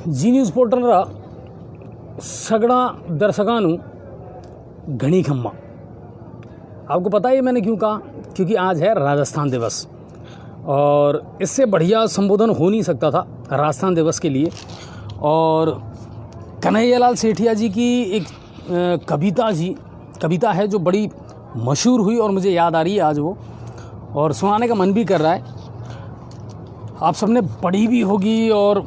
जी news पोर्टलरा सगड़ा दर्शकानु घनी खम्मा। आपको पता है मैंने क्यों कहा? क्योंकि आज है राजस्थान दिवस और इससे बढ़िया संबोधन हो नहीं सकता था राजस्थान दिवस के लिए। और कन्हैयालाल सेठिया जी की एक कविता है जो बड़ी मशहूर हुई और मुझे याद आ रही है आज वो, और सुनाने का मन भी कर रहा है। आप सबने पढ़ी भी होगी और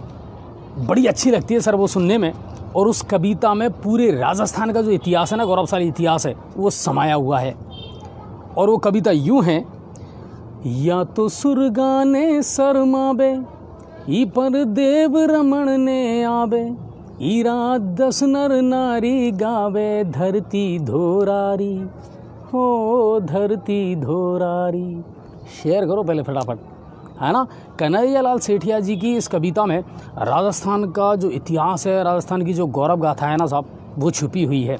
बड़ी अच्छी लगती है सर वो सुनने में। और उस कविता में पूरे राजस्थान का जो इतिहास है ना, गौरवशाली इतिहास है, वो समाया हुआ है। और वो कविता यूं है, या तो सुरगाने शर्मावे ई पर देव रमण ने आवे, ई रात 10 नर नारी गावे, धरती धोरारी हो धरती धोरारी। शेयर करो पहले फटाफट, है ना। कन्हैयालाल सेठिया जी की इस कविता में राजस्थान का जो इतिहास है, राजस्थान की जो गौरव गाथा है ना साहब, वो छुपी हुई है।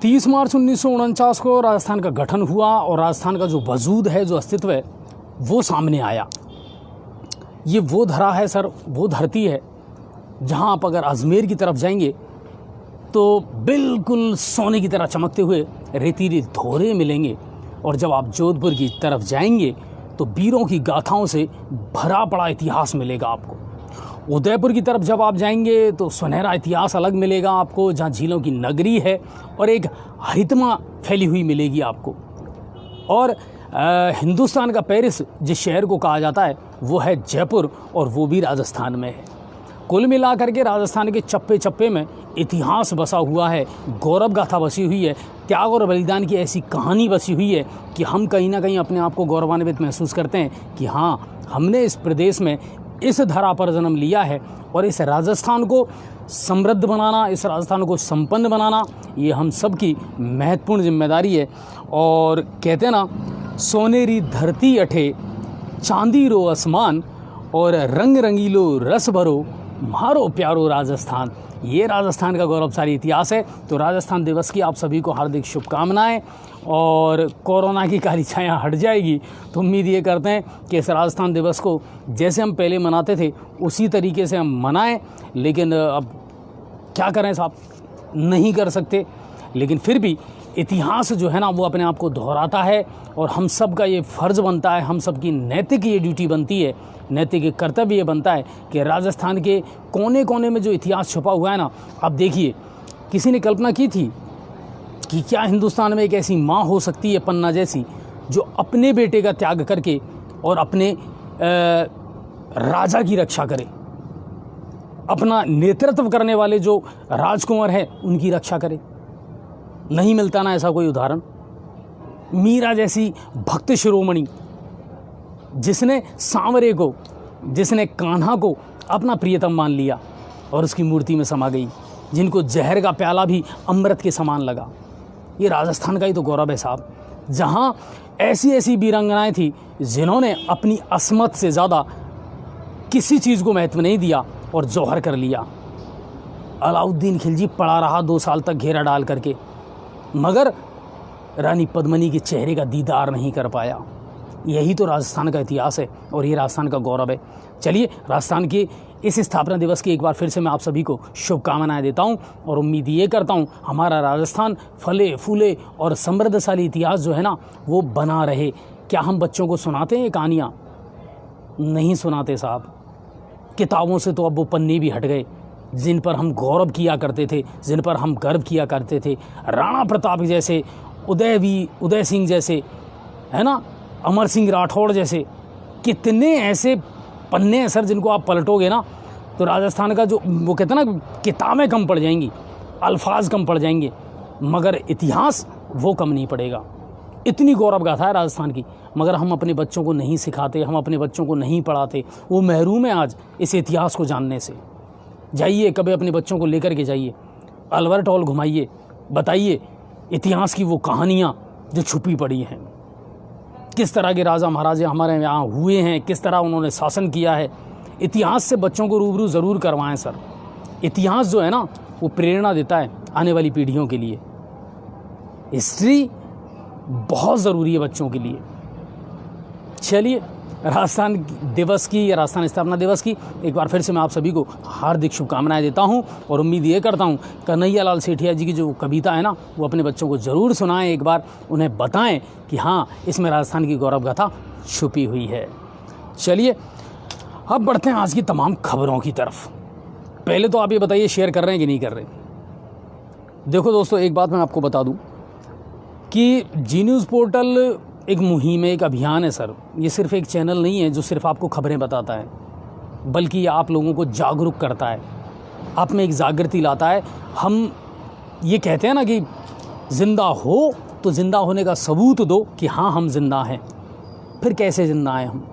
30 मार्च 1949 को राजस्थान का गठन हुआ और राजस्थान का जो वजूद है, जो अस्तित्व है, वो सामने आया। ये वो धरा है सर, वो धरती है जहाँ आप अगर अजमेर की तरफ जाएंगे तो बिल्कुल सोने की तरह चमकते हुए रेतीले धोरे मिलेंगे, और जब आप जोधपुर की तरफ जाएंगे तो वीरों की गाथाओं से भरा पड़ा इतिहास मिलेगा आपको। उदयपुर की तरफ जब आप जाएंगे तो सुनहरा इतिहास अलग मिलेगा आपको, जहाँ झीलों की नगरी है और एक हरितमा फैली हुई मिलेगी आपको। और हिंदुस्तान का पेरिस जिस शहर को कहा जाता है वो है जयपुर, और वो भी राजस्थान में है। कुल मिलाकर के राजस्थान के चप्पे चप्पे में इतिहास बसा हुआ है, गौरव गाथा बसी हुई है, त्याग और बलिदान की ऐसी कहानी बसी हुई है कि हम कहीं ना कहीं अपने आप को गौरवान्वित महसूस करते हैं कि हाँ, हमने इस प्रदेश में इस धरा पर जन्म लिया है। और इस राजस्थान को समृद्ध बनाना, इस राजस्थान को संपन्न बनाना, ये हम सब की महत्वपूर्ण जिम्मेदारी है। और कहते हैं ना, सोनेरी धरती अठे चांदी रो आसमान, और रंग रंगीलो रस भरो मारो प्यारो राजस्थान। ये राजस्थान का गौरवशाली इतिहास है। तो राजस्थान दिवस की आप सभी को हार्दिक शुभकामनाएं। और कोरोना की काली छाया हट जाएगी तो उम्मीद ये करते हैं कि इस राजस्थान दिवस को जैसे हम पहले मनाते थे उसी तरीके से हम मनाएं। लेकिन अब क्या करें साहब, नहीं कर सकते। लेकिन फिर भी इतिहास जो है ना, वो अपने आप को दोहराता है, और हम सब का ये फ़र्ज़ बनता है, हम सब की नैतिक ये ड्यूटी बनती है, नैतिक कर्तव्य ये बनता है कि राजस्थान के कोने कोने में जो इतिहास छुपा हुआ है ना, आप देखिए, किसी ने कल्पना की थी कि क्या हिंदुस्तान में एक ऐसी माँ हो सकती है पन्ना जैसी, जो अपने बेटे का त्याग करके और अपने राजा की रक्षा करे, अपना नेतृत्व करने वाले जो राजकुमार हैं उनकी रक्षा करे। नहीं मिलता ना ऐसा कोई उदाहरण। मीरा जैसी भक्त शिरोमणि, जिसने सांवरे को, जिसने कान्हा को अपना प्रियतम मान लिया और उसकी मूर्ति में समा गई, जिनको जहर का प्याला भी अमृत के समान लगा। ये राजस्थान का ही तो गौरव है साहब, जहाँ ऐसी ऐसी वीरांगनाएं थी जिन्होंने अपनी अस्मत से ज़्यादा किसी चीज़ को महत्व नहीं दिया और जौहर कर लिया। अलाउद्दीन खिलजी पड़ा रहा 2 साल तक घेरा डाल करके, मगर रानी पद्मिनी के चेहरे का दीदार नहीं कर पाया। यही तो राजस्थान का इतिहास है और ये राजस्थान का गौरव है। चलिए, राजस्थान के इस स्थापना दिवस की एक बार फिर से मैं आप सभी को शुभकामनाएं देता हूं, और उम्मीद ये करता हूं हमारा राजस्थान फले फूले और समृद्धशाली इतिहास जो है ना, वो बना रहे। क्या हम बच्चों को सुनाते हैं ये कहानियाँ? नहीं सुनाते साहब। किताबों से तो अब वो पन्ने भी हट गए जिन पर हम गौरव किया करते थे, जिन पर हम गर्व किया करते थे। राणा प्रताप जैसे, उदय सिंह जैसे, है ना, अमर सिंह राठौड़ जैसे कितने ऐसे पन्ने हैं सर, जिनको आप पलटोगे ना तो राजस्थान का जो वो कहते हैं ना, किताबें कम पड़ जाएंगी, अल्फाज कम पड़ जाएंगे, मगर इतिहास वो कम नहीं पड़ेगा। इतनी गौरव गाथा है राजस्थान की, मगर हम अपने बच्चों को नहीं सिखाते, हम अपने बच्चों को नहीं पढ़ाते। वो महरूम है आज इस इतिहास को जानने से। जाइए, कभी अपने बच्चों को लेकर के जाइए, अल्बर्ट हॉल घुमाइए, बताइए इतिहास की वो कहानियाँ जो छुपी पड़ी हैं। किस तरह के राजा महाराजे हमारे यहाँ हुए हैं, किस तरह उन्होंने शासन किया है। इतिहास से बच्चों को रूबरू ज़रूर करवाएं सर। इतिहास जो है ना, वो प्रेरणा देता है आने वाली पीढ़ियों के लिए। हिस्ट्री बहुत ज़रूरी है बच्चों के लिए। चलिए, राजस्थान दिवस की या राजस्थान स्थापना दिवस की एक बार फिर से मैं आप सभी को हार्दिक शुभकामनाएं देता हूं और उम्मीद ये करता हूं कन्हैया लाल सेठिया जी की जो कविता है ना वो अपने बच्चों को ज़रूर सुनाएं, एक बार उन्हें बताएं कि हाँ इसमें राजस्थान की गौरव गाथा छुपी हुई है। चलिए अब बढ़ते हैं आज की तमाम खबरों की तरफ। पहले तो आप ये बताइए शेयर कर रहे हैं कि नहीं कर रहे। देखो दोस्तों, एक बात मैं आपको बता दूं कि जी न्यूज़ पोर्टल एक मुहिम है, एक अभियान है सर। ये सिर्फ एक चैनल नहीं है जो सिर्फ आपको खबरें बताता है, बल्कि ये आप लोगों को जागरूक करता है, आप में एक जागृति लाता है। हम ये कहते हैं ना कि ज़िंदा हो तो ज़िंदा होने का सबूत दो कि हाँ हम ज़िंदा हैं। फिर कैसे ज़िंदा हैं हम?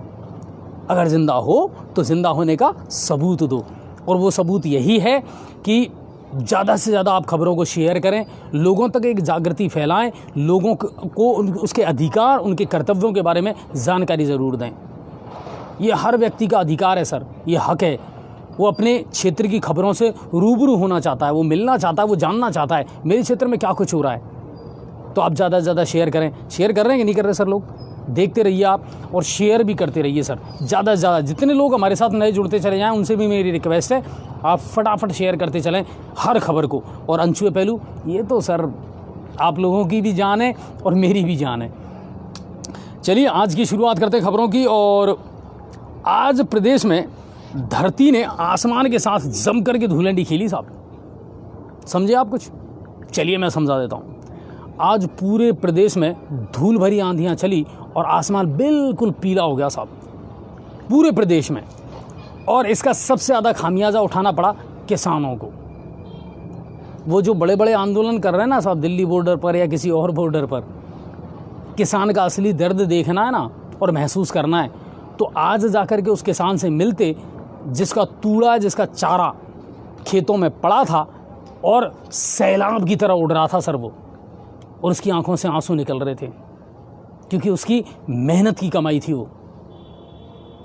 अगर ज़िंदा हो तो ज़िंदा होने का सबूत दो, और वो सबूत यही है कि ज़्यादा से ज़्यादा आप खबरों को शेयर करें, लोगों तक एक जागृति फैलाएं, लोगों को उसके अधिकार, उनके कर्तव्यों के बारे में जानकारी ज़रूर दें। ये हर व्यक्ति का अधिकार है सर, ये हक है। वो अपने क्षेत्र की खबरों से रूबरू होना चाहता है, वो मिलना चाहता है, वो जानना चाहता है मेरे क्षेत्र में क्या कुछ हो रहा है। तो आप ज़्यादा से ज़्यादा शेयर करें। शेयर कर रहे हैं कि नहीं कर रहे सर लोग? देखते रहिए आप और शेयर भी करते रहिए सर, ज़्यादा से ज़्यादा। जितने लोग हमारे साथ नए जुड़ते चले जाएं उनसे भी मेरी रिक्वेस्ट है आप फटाफट शेयर करते चलें हर खबर को। और अनछुए पहलू, ये तो सर आप लोगों की भी जान है और मेरी भी जान है। चलिए आज की शुरुआत करते हैं खबरों की। और आज प्रदेश में धरती ने आसमान के साथ जम करके धूलंडी खेली साहब। समझे आप कुछ? चलिए मैं समझा देता हूँ। आज पूरे प्रदेश में धूल भरी आंधियाँ चली और आसमान बिल्कुल पीला हो गया साहब, पूरे प्रदेश में। और इसका सबसे ज़्यादा खामियाजा उठाना पड़ा किसानों को। वो जो बड़े बड़े आंदोलन कर रहे हैं ना साहब, दिल्ली बॉर्डर पर या किसी और बॉर्डर पर, किसान का असली दर्द देखना है ना और महसूस करना है, तो आज जाकर के उस किसान से मिलते जिसका तूड़ा, जिसका चारा खेतों में पड़ा था और सैलाब की तरह उड़ रहा था सर वो, और उसकी आंखों से आंसू निकल रहे थे क्योंकि उसकी मेहनत की कमाई थी वो।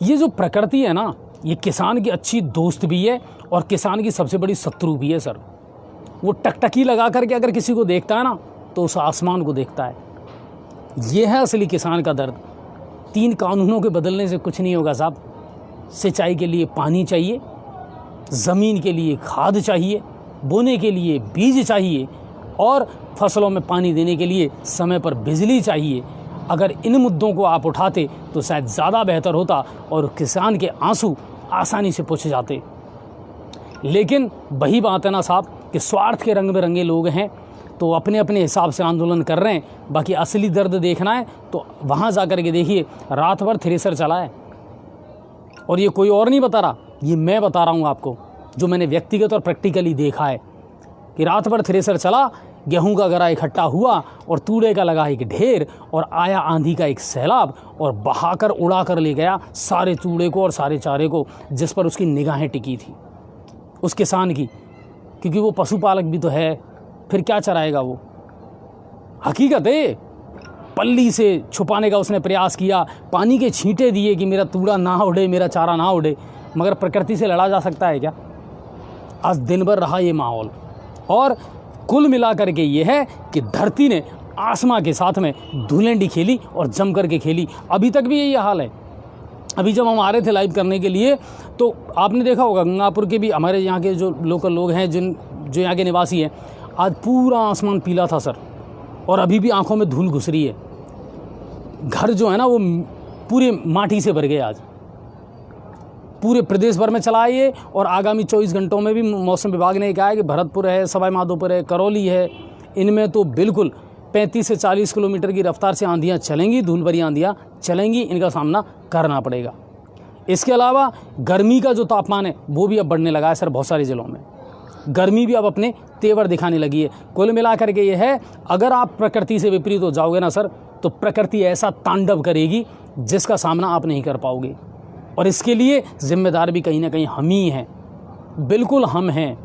ये जो प्रकृति है ना, ये किसान की अच्छी दोस्त भी है और किसान की सबसे बड़ी शत्रु भी है सर। वो टकटकी लगा करके अगर किसी को देखता है ना तो उस आसमान को देखता है। ये है असली किसान का दर्द। 3 कानूनों के बदलने से कुछ नहीं होगा साहब। सिंचाई के लिए पानी चाहिए, ज़मीन के लिए खाद चाहिए, बोने के लिए बीज चाहिए और फसलों में पानी देने के लिए समय पर बिजली चाहिए। अगर इन मुद्दों को आप उठाते तो शायद ज़्यादा बेहतर होता और किसान के आंसू आसानी से पोंछे जाते। लेकिन वही बात है ना साहब कि स्वार्थ के रंग बिरंगे लोग हैं तो अपने अपने हिसाब से आंदोलन कर रहे हैं। बाकी असली दर्द देखना है तो वहाँ जा कर के देखिए, रात भर थ्रेसर चला है। और ये कोई और नहीं बता रहा, ये मैं बता रहा हूँ आपको, जो मैंने व्यक्तिगत और प्रैक्टिकली देखा है कि रात भर थ्रेसर चला, गेहूं का गरा इकट्ठा हुआ और तूड़े का लगा एक ढेर, और आया आंधी का एक सैलाब और बहाकर उड़ा कर ले गया सारे तूड़े को और सारे चारे को जिस पर उसकी निगाहें टिकी थी, उस किसान की। क्योंकि वो पशुपालक भी तो है, फिर क्या चराएगा वो? हकीकत है, पल्ली से छुपाने का उसने प्रयास किया, पानी के छींटे दिए कि मेरा तूड़ा ना उड़े, मेरा चारा ना उड़े। मगर प्रकृति से लड़ा जा सकता है क्या? आज दिन भर रहा ये माहौल। और कुल मिलाकर के ये है कि धरती ने आसमां के साथ में धूलंडी खेली और जम करके खेली। अभी तक भी यही हाल है। अभी जब हम आ रहे थे लाइव करने के लिए तो आपने देखा होगा गंगापुर के भी, हमारे यहाँ के जो लोकल लोग हैं, जो यहाँ के निवासी हैं, आज पूरा आसमान पीला था सर, और अभी भी आंखों में धूल घुस रही है। घर जो है ना वो पूरे माटी से भर गए आज। पूरे प्रदेश भर में चला ये, और आगामी 24 घंटों में भी मौसम विभाग ने कहा है कि भरतपुर है, सवाई माधोपुर है, करौली है, इनमें तो बिल्कुल 35 से 40 किलोमीटर की रफ्तार से आंधियाँ चलेंगी, धूल भरी आंधियाँ चलेंगी। इनका सामना करना पड़ेगा। इसके अलावा गर्मी का जो तापमान है वो भी अब बढ़ने लगा है सर। बहुत सारे ज़िलों में गर्मी भी अब अपने तेवर दिखाने लगी है। कुल मिलाकर के ये है, अगर आप प्रकृति से विपरीत हो जाओगे ना सर, तो प्रकृति ऐसा तांडव करेगी जिसका सामना आप नहीं कर पाओगे। और इसके लिए जिम्मेदार भी कहीं ना कहीं हम ही हैं, बिल्कुल हम हैं।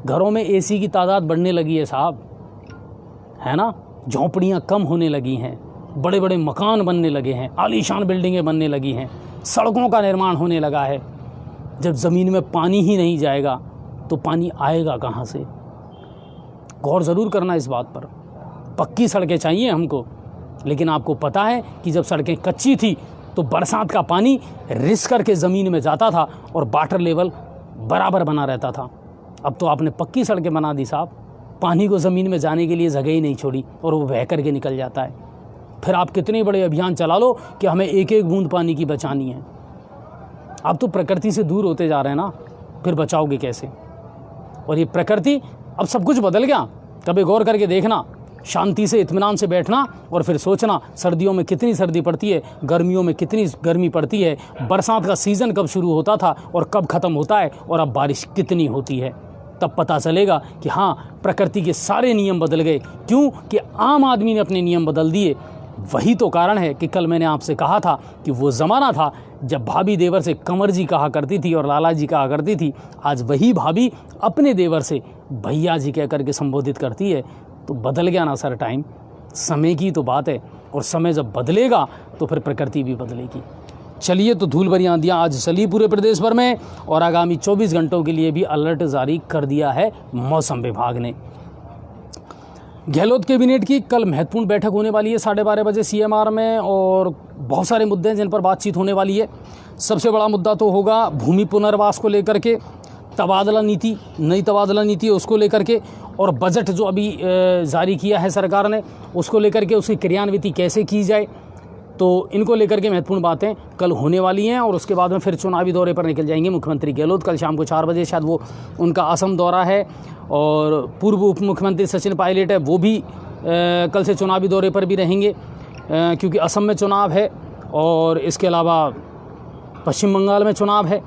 घरों में एसी की तादाद बढ़ने लगी है साहब, है ना। झोंपड़ियाँ कम होने लगी हैं, बड़े बड़े मकान बनने लगे हैं, आलीशान बिल्डिंगें बनने लगी हैं, सड़कों का निर्माण होने लगा है। जब ज़मीन में पानी ही नहीं जाएगा तो पानी आएगा कहाँ से? गौर ज़रूर करना इस बात पर। पक्की सड़कें चाहिए हमको, लेकिन आपको पता है कि जब सड़कें कच्ची थी तो बरसात का पानी रिस करके ज़मीन में जाता था और वाटर लेवल बराबर बना रहता था। अब तो आपने पक्की सड़कें बना दी साहब, पानी को ज़मीन में जाने के लिए जगह ही नहीं छोड़ी और वो बह करके निकल जाता है। फिर आप कितने बड़े अभियान चला लो कि हमें एक एक बूंद पानी की बचानी है। आप तो प्रकृति से दूर होते जा रहे हैं ना, फिर बचाओगे कैसे? और ये प्रकृति, अब सब कुछ बदल गया। कभी गौर करके देखना, शांति से इत्मीनान से बैठना और फिर सोचना सर्दियों में कितनी सर्दी पड़ती है, गर्मियों में कितनी गर्मी पड़ती है, बरसात का सीज़न कब शुरू होता था और कब ख़त्म होता है और अब बारिश कितनी होती है। तब पता चलेगा कि हाँ, प्रकृति के सारे नियम बदल गए। क्यों? कि आम आदमी ने अपने नियम बदल दिए। वही तो कारण है कि कल मैंने आपसे कहा था कि वो ज़माना था जब भाभी देवर से कंवर जी कहा करती थी और लाला जी कहा करती थी। आज वही भाभी अपने देवर से भैया जी कह करके संबोधित करती है। तो बदल गया ना सर टाइम, समय की तो बात है। और समय जब बदलेगा तो फिर प्रकृति भी बदलेगी। चलिए, तो धूल भरी आंधियाँ आज चली पूरे प्रदेश भर में और आगामी 24 घंटों के लिए भी अलर्ट जारी कर दिया है मौसम विभाग ने। गहलोत कैबिनेट की कल महत्वपूर्ण बैठक होने वाली है 12:30 बजे CMR में और बहुत सारे मुद्दे हैं जिन पर बातचीत होने वाली है। सबसे बड़ा मुद्दा तो होगा भूमि पुनर्वास को लेकर के, तबादला नीति, नई तबादला नीति है उसको लेकर के, और बजट जो अभी जारी किया है सरकार ने उसको लेकर के उसकी क्रियान्विति कैसे की जाए। तो इनको लेकर के महत्वपूर्ण बातें कल होने वाली हैं। और उसके बाद में फिर चुनावी दौरे पर निकल जाएंगे मुख्यमंत्री गहलोत। कल शाम को 4 बजे शायद वो उनका असम दौरा है और पूर्व उप मुख्यमंत्री सचिन पायलट है, वो भी कल से चुनावी दौरे पर भी रहेंगे क्योंकि असम में चुनाव है और इसके अलावा पश्चिम बंगाल में चुनाव है,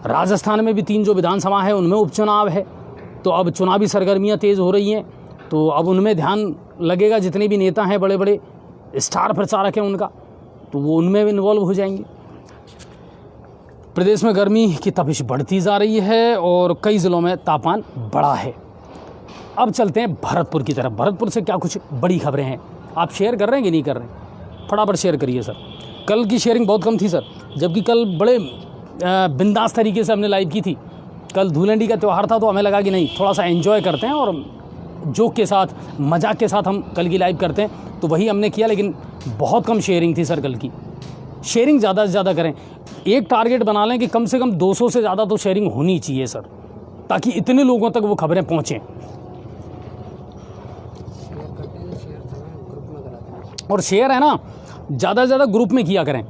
राजस्थान में भी 3 जो विधानसभा है उनमें उपचुनाव है। तो अब चुनावी सरगर्मियाँ तेज़ हो रही हैं, तो अब उनमें ध्यान लगेगा। जितने भी नेता हैं, बड़े बड़े स्टार प्रचारक हैं उनका, तो वो उनमें भी इन्वॉल्व हो जाएंगे। प्रदेश में गर्मी की तपिश बढ़ती जा रही है और कई ज़िलों में तापमान बढ़ा है। अब चलते हैं भरतपुर की तरफ। भरतपुर से क्या कुछ बड़ी खबरें हैं, आप शेयर कर रहे हैं कि नहीं कर रहे हैं? फटाफट शेयर करिए सर। कल की शेयरिंग बहुत कम थी सर, जबकि कल बड़े बिंदास तरीके से हमने लाइव की थी। कल धूलंडी का त्यौहार था तो हमें लगा कि नहीं, थोड़ा सा एंजॉय करते हैं और जोक के साथ, मजाक के साथ हम कल की लाइव करते हैं, तो वही हमने किया। लेकिन बहुत कम शेयरिंग थी सर कल की। शेयरिंग ज़्यादा से ज़्यादा करें, एक टारगेट बना लें कि कम से कम 200 से ज़्यादा तो शेयरिंग होनी चाहिए सर, ताकि इतने लोगों तक वो खबरें पहुँचें। और शेयर है ना, ज़्यादा से ज़्यादा ग्रुप में किया करें।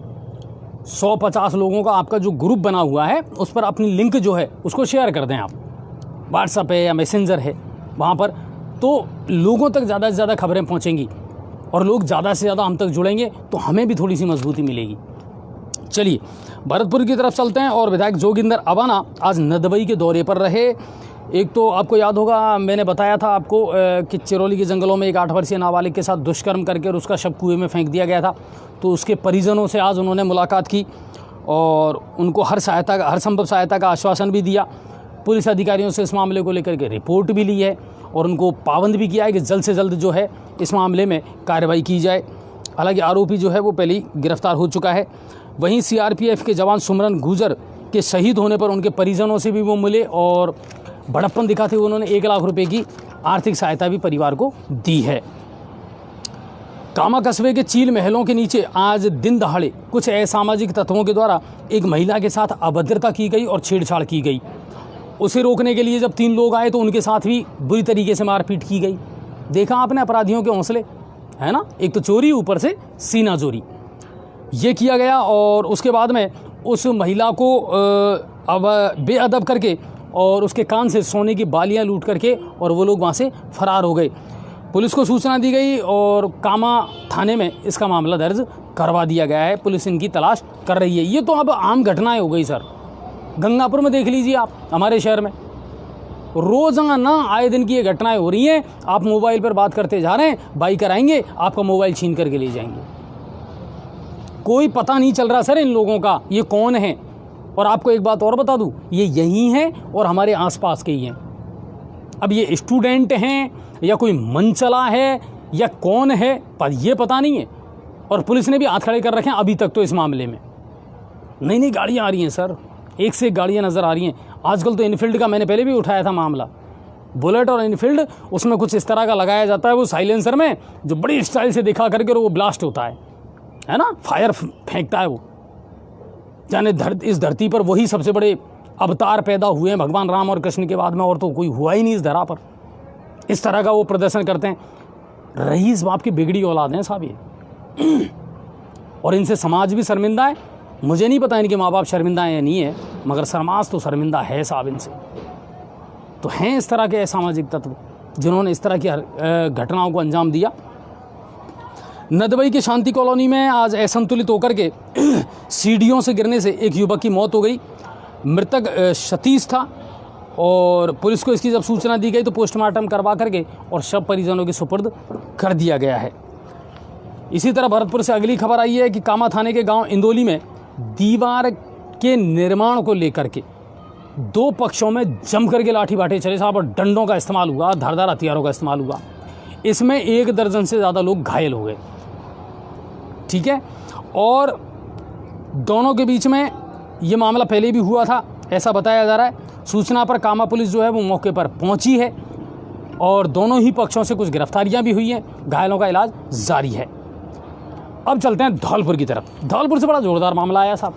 100-50 लोगों का आपका जो ग्रुप बना हुआ है उस पर अपनी लिंक जो है उसको शेयर कर दें आप, व्हाट्सएप है या मैसेंजर है वहाँ पर, तो लोगों तक ज़्यादा से ज़्यादा खबरें पहुँचेंगी और लोग ज़्यादा से ज़्यादा हम तक जुड़ेंगे तो हमें भी थोड़ी सी मजबूती मिलेगी। चलिए भरतपुर की तरफ चलते हैं। और विधायक जोगिंदर अवाना आज नदबई के दौरे पर रहे। एक तो आपको याद होगा, मैंने बताया था आपको कि चिरौली के जंगलों में एक 8 वर्षीय नाबालिग के साथ दुष्कर्म करके और उसका शव कुएं में फेंक दिया गया था। तो उसके परिजनों से आज उन्होंने मुलाकात की और उनको हर संभव सहायता का आश्वासन भी दिया। पुलिस अधिकारियों से इस मामले को लेकर के रिपोर्ट भी ली है और उनको पाबंद भी किया है कि जल्द से जल्द जो है इस मामले में कार्रवाई की जाए। हालांकि आरोपी जो है वो पहले ही गिरफ्तार हो चुका है। वहीं CRPF के जवान सुमरन गुजर के शहीद होने पर उनके परिजनों से भी वो मिले और बड़प्पन दिखाते हुए उन्होंने 1 लाख रुपए की आर्थिक सहायता भी परिवार को दी है। कामा कस्बे के चील महलों के नीचे आज दिन दहाड़े कुछ असामाजिक तत्वों के द्वारा एक महिला के साथ अभद्रता की गई और छेड़छाड़ की गई। उसे रोकने के लिए जब 3 लोग आए तो उनके साथ भी बुरी तरीके से मारपीट की गई। देखा आपने अपराधियों के हौसले, है ना, एक तो चोरी, ऊपर से सीना चोरी, ये किया गया। और उसके बाद में उस महिला को अब बेअदब करके और उसके कान से सोने की बालियां लूट करके और वो लोग वहाँ से फरार हो गए। पुलिस को सूचना दी गई और कामा थाने में इसका मामला दर्ज करवा दिया गया है। पुलिस इनकी तलाश कर रही है। ये तो अब आम घटनाएं हो गई सर। गंगापुर में देख लीजिए आप, हमारे शहर में रोजाना आए दिन की ये घटनाएं हो रही हैं। आप मोबाइल पर बात करते जा रहे हैं, बाइकर आएंगे, आपका मोबाइल छीन करके ले जाएंगे। कोई पता नहीं चल रहा सर इन लोगों का ये कौन है। और आपको एक बात और बता दूं, ये यही हैं और हमारे आसपास के ही हैं। अब ये स्टूडेंट हैं या कोई मनचला है या कौन है पर ये पता नहीं है। और पुलिस ने भी हाथ खड़े कर रखे हैं अभी तक तो इस मामले में। नई नई गाड़ियाँ आ रही हैं सर, एक से एक गाड़ियाँ नज़र आ रही हैं आजकल। तो इनफील्ड का मैंने पहले भी उठाया था मामला, बुलेट और इनफील्ड, उसमें कुछ इस तरह का लगाया जाता है वो साइलेंसर में, जो बड़ी स्टाइल से दिखा करके और वो ब्लास्ट होता है। है ना, फायर फेंकता है वो, जाने इस धरती पर वही सबसे बड़े अवतार पैदा हुए हैं भगवान राम और कृष्ण के बाद में, और तो कोई हुआ ही नहीं इस धरा पर। इस तरह का वो प्रदर्शन करते हैं। रईस बाप की बिगड़ी औलाद हैं साहब ये, और इनसे समाज भी शर्मिंदा है। मुझे नहीं पता इनके माँ बाप शर्मिंदा हैं या नहीं है, मगर समाज तो शर्मिंदा है साहब इनसे। तो हैं इस तरह के असामाजिक तत्व जिन्होंने इस तरह की घटनाओं को अंजाम दिया। नदबई की शांति कॉलोनी में आज असंतुलित होकर के सीढ़ियों से गिरने से एक युवक की मौत हो गई। मृतक सतीश था और पुलिस को इसकी जब सूचना दी गई तो पोस्टमार्टम करवा करके और शव परिजनों के सुपुर्द कर दिया गया है। इसी तरह भरतपुर से अगली खबर आई है कि कामा थाने के गांव इंदौली में दीवार के निर्माण को लेकर के दो पक्षों में जम करके लाठी बाटे चले साहब, और डंडों का इस्तेमाल हुआ, धारदार हथियारों का इस्तेमाल हुआ। इसमें 1 दर्जन से ज़्यादा लोग घायल हो गए, ठीक है। और दोनों के बीच में ये मामला पहले भी हुआ था ऐसा बताया जा रहा है। सूचना पर कामा पुलिस जो है वो मौके पर पहुंची है और दोनों ही पक्षों से कुछ गिरफ्तारियां भी हुई हैं। घायलों का इलाज जारी है। अब चलते हैं धौलपुर की तरफ। धौलपुर से बड़ा जोरदार मामला आया साहब।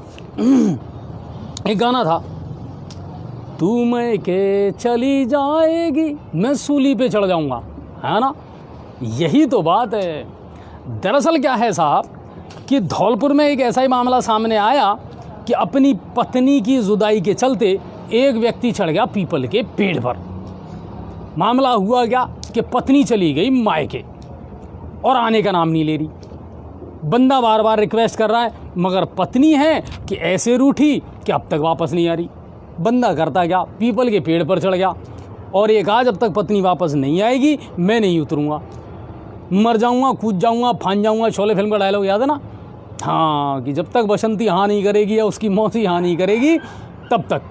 एक गाना था, तू मैं के चली जाएगी मैं सूली पे चढ़ जाऊंगा, है ना। यही तो बात है। दरअसल क्या है साहब कि धौलपुर में एक ऐसा ही मामला सामने आया कि अपनी पत्नी की जुदाई के चलते एक व्यक्ति चढ़ गया पीपल के पेड़ पर। मामला हुआ क्या कि पत्नी चली गई मायके और आने का नाम नहीं ले रही। बंदा बार बार रिक्वेस्ट कर रहा है, मगर पत्नी है कि ऐसे रूठी कि अब तक वापस नहीं आ रही। बंदा करता क्या, पीपल के पेड़ पर चढ़ गया और ये कहा जब तक पत्नी वापस नहीं आएगी मैं नहीं उतरूंगा, मर जाऊंगा, कूद जाऊंगा, फान जाऊंगा। शोले फिल्म का डायलॉग याद है ना, हाँ, कि जब तक बसंती हाँ नहीं करेगी या उसकी मौसी हाँ नहीं करेगी तब तक।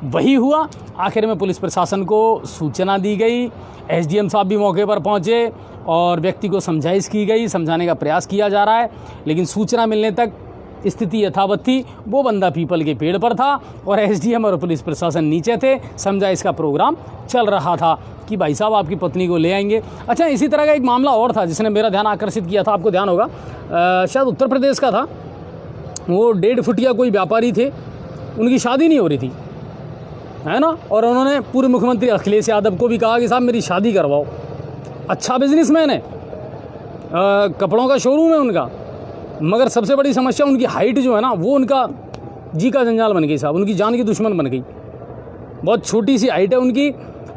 वही हुआ। आखिर में पुलिस प्रशासन को सूचना दी गई, एसडीएम साहब भी मौके पर पहुंचे और व्यक्ति को समझाइश की गई, समझाने का प्रयास किया जा रहा है, लेकिन सूचना मिलने तक स्थिति यथावत थी। वो बंदा पीपल के पेड़ पर था और एसडीएम और पुलिस प्रशासन नीचे थे। समझाइश का प्रोग्राम चल रहा था कि भाई साहब आपकी पत्नी को ले आएंगे। अच्छा, इसी तरह का एक मामला और था जिसने मेरा ध्यान आकर्षित किया था, आपको ध्यान होगा, शायद उत्तर प्रदेश का था। वो 1.5 फुटिया कोई व्यापारी थे, उनकी शादी नहीं हो रही थी, है ना, और उन्होंने पूर्व मुख्यमंत्री अखिलेश यादव को भी कहा कि साहब मेरी शादी करवाओ। अच्छा बिजनेसमैन है, कपड़ों का शोरूम है उनका, मगर सबसे बड़ी समस्या उनकी हाइट जो है ना वो उनका जी का जंजाल बन गई साहब, उनकी जान की दुश्मन बन गई। बहुत छोटी सी हाइट है उनकी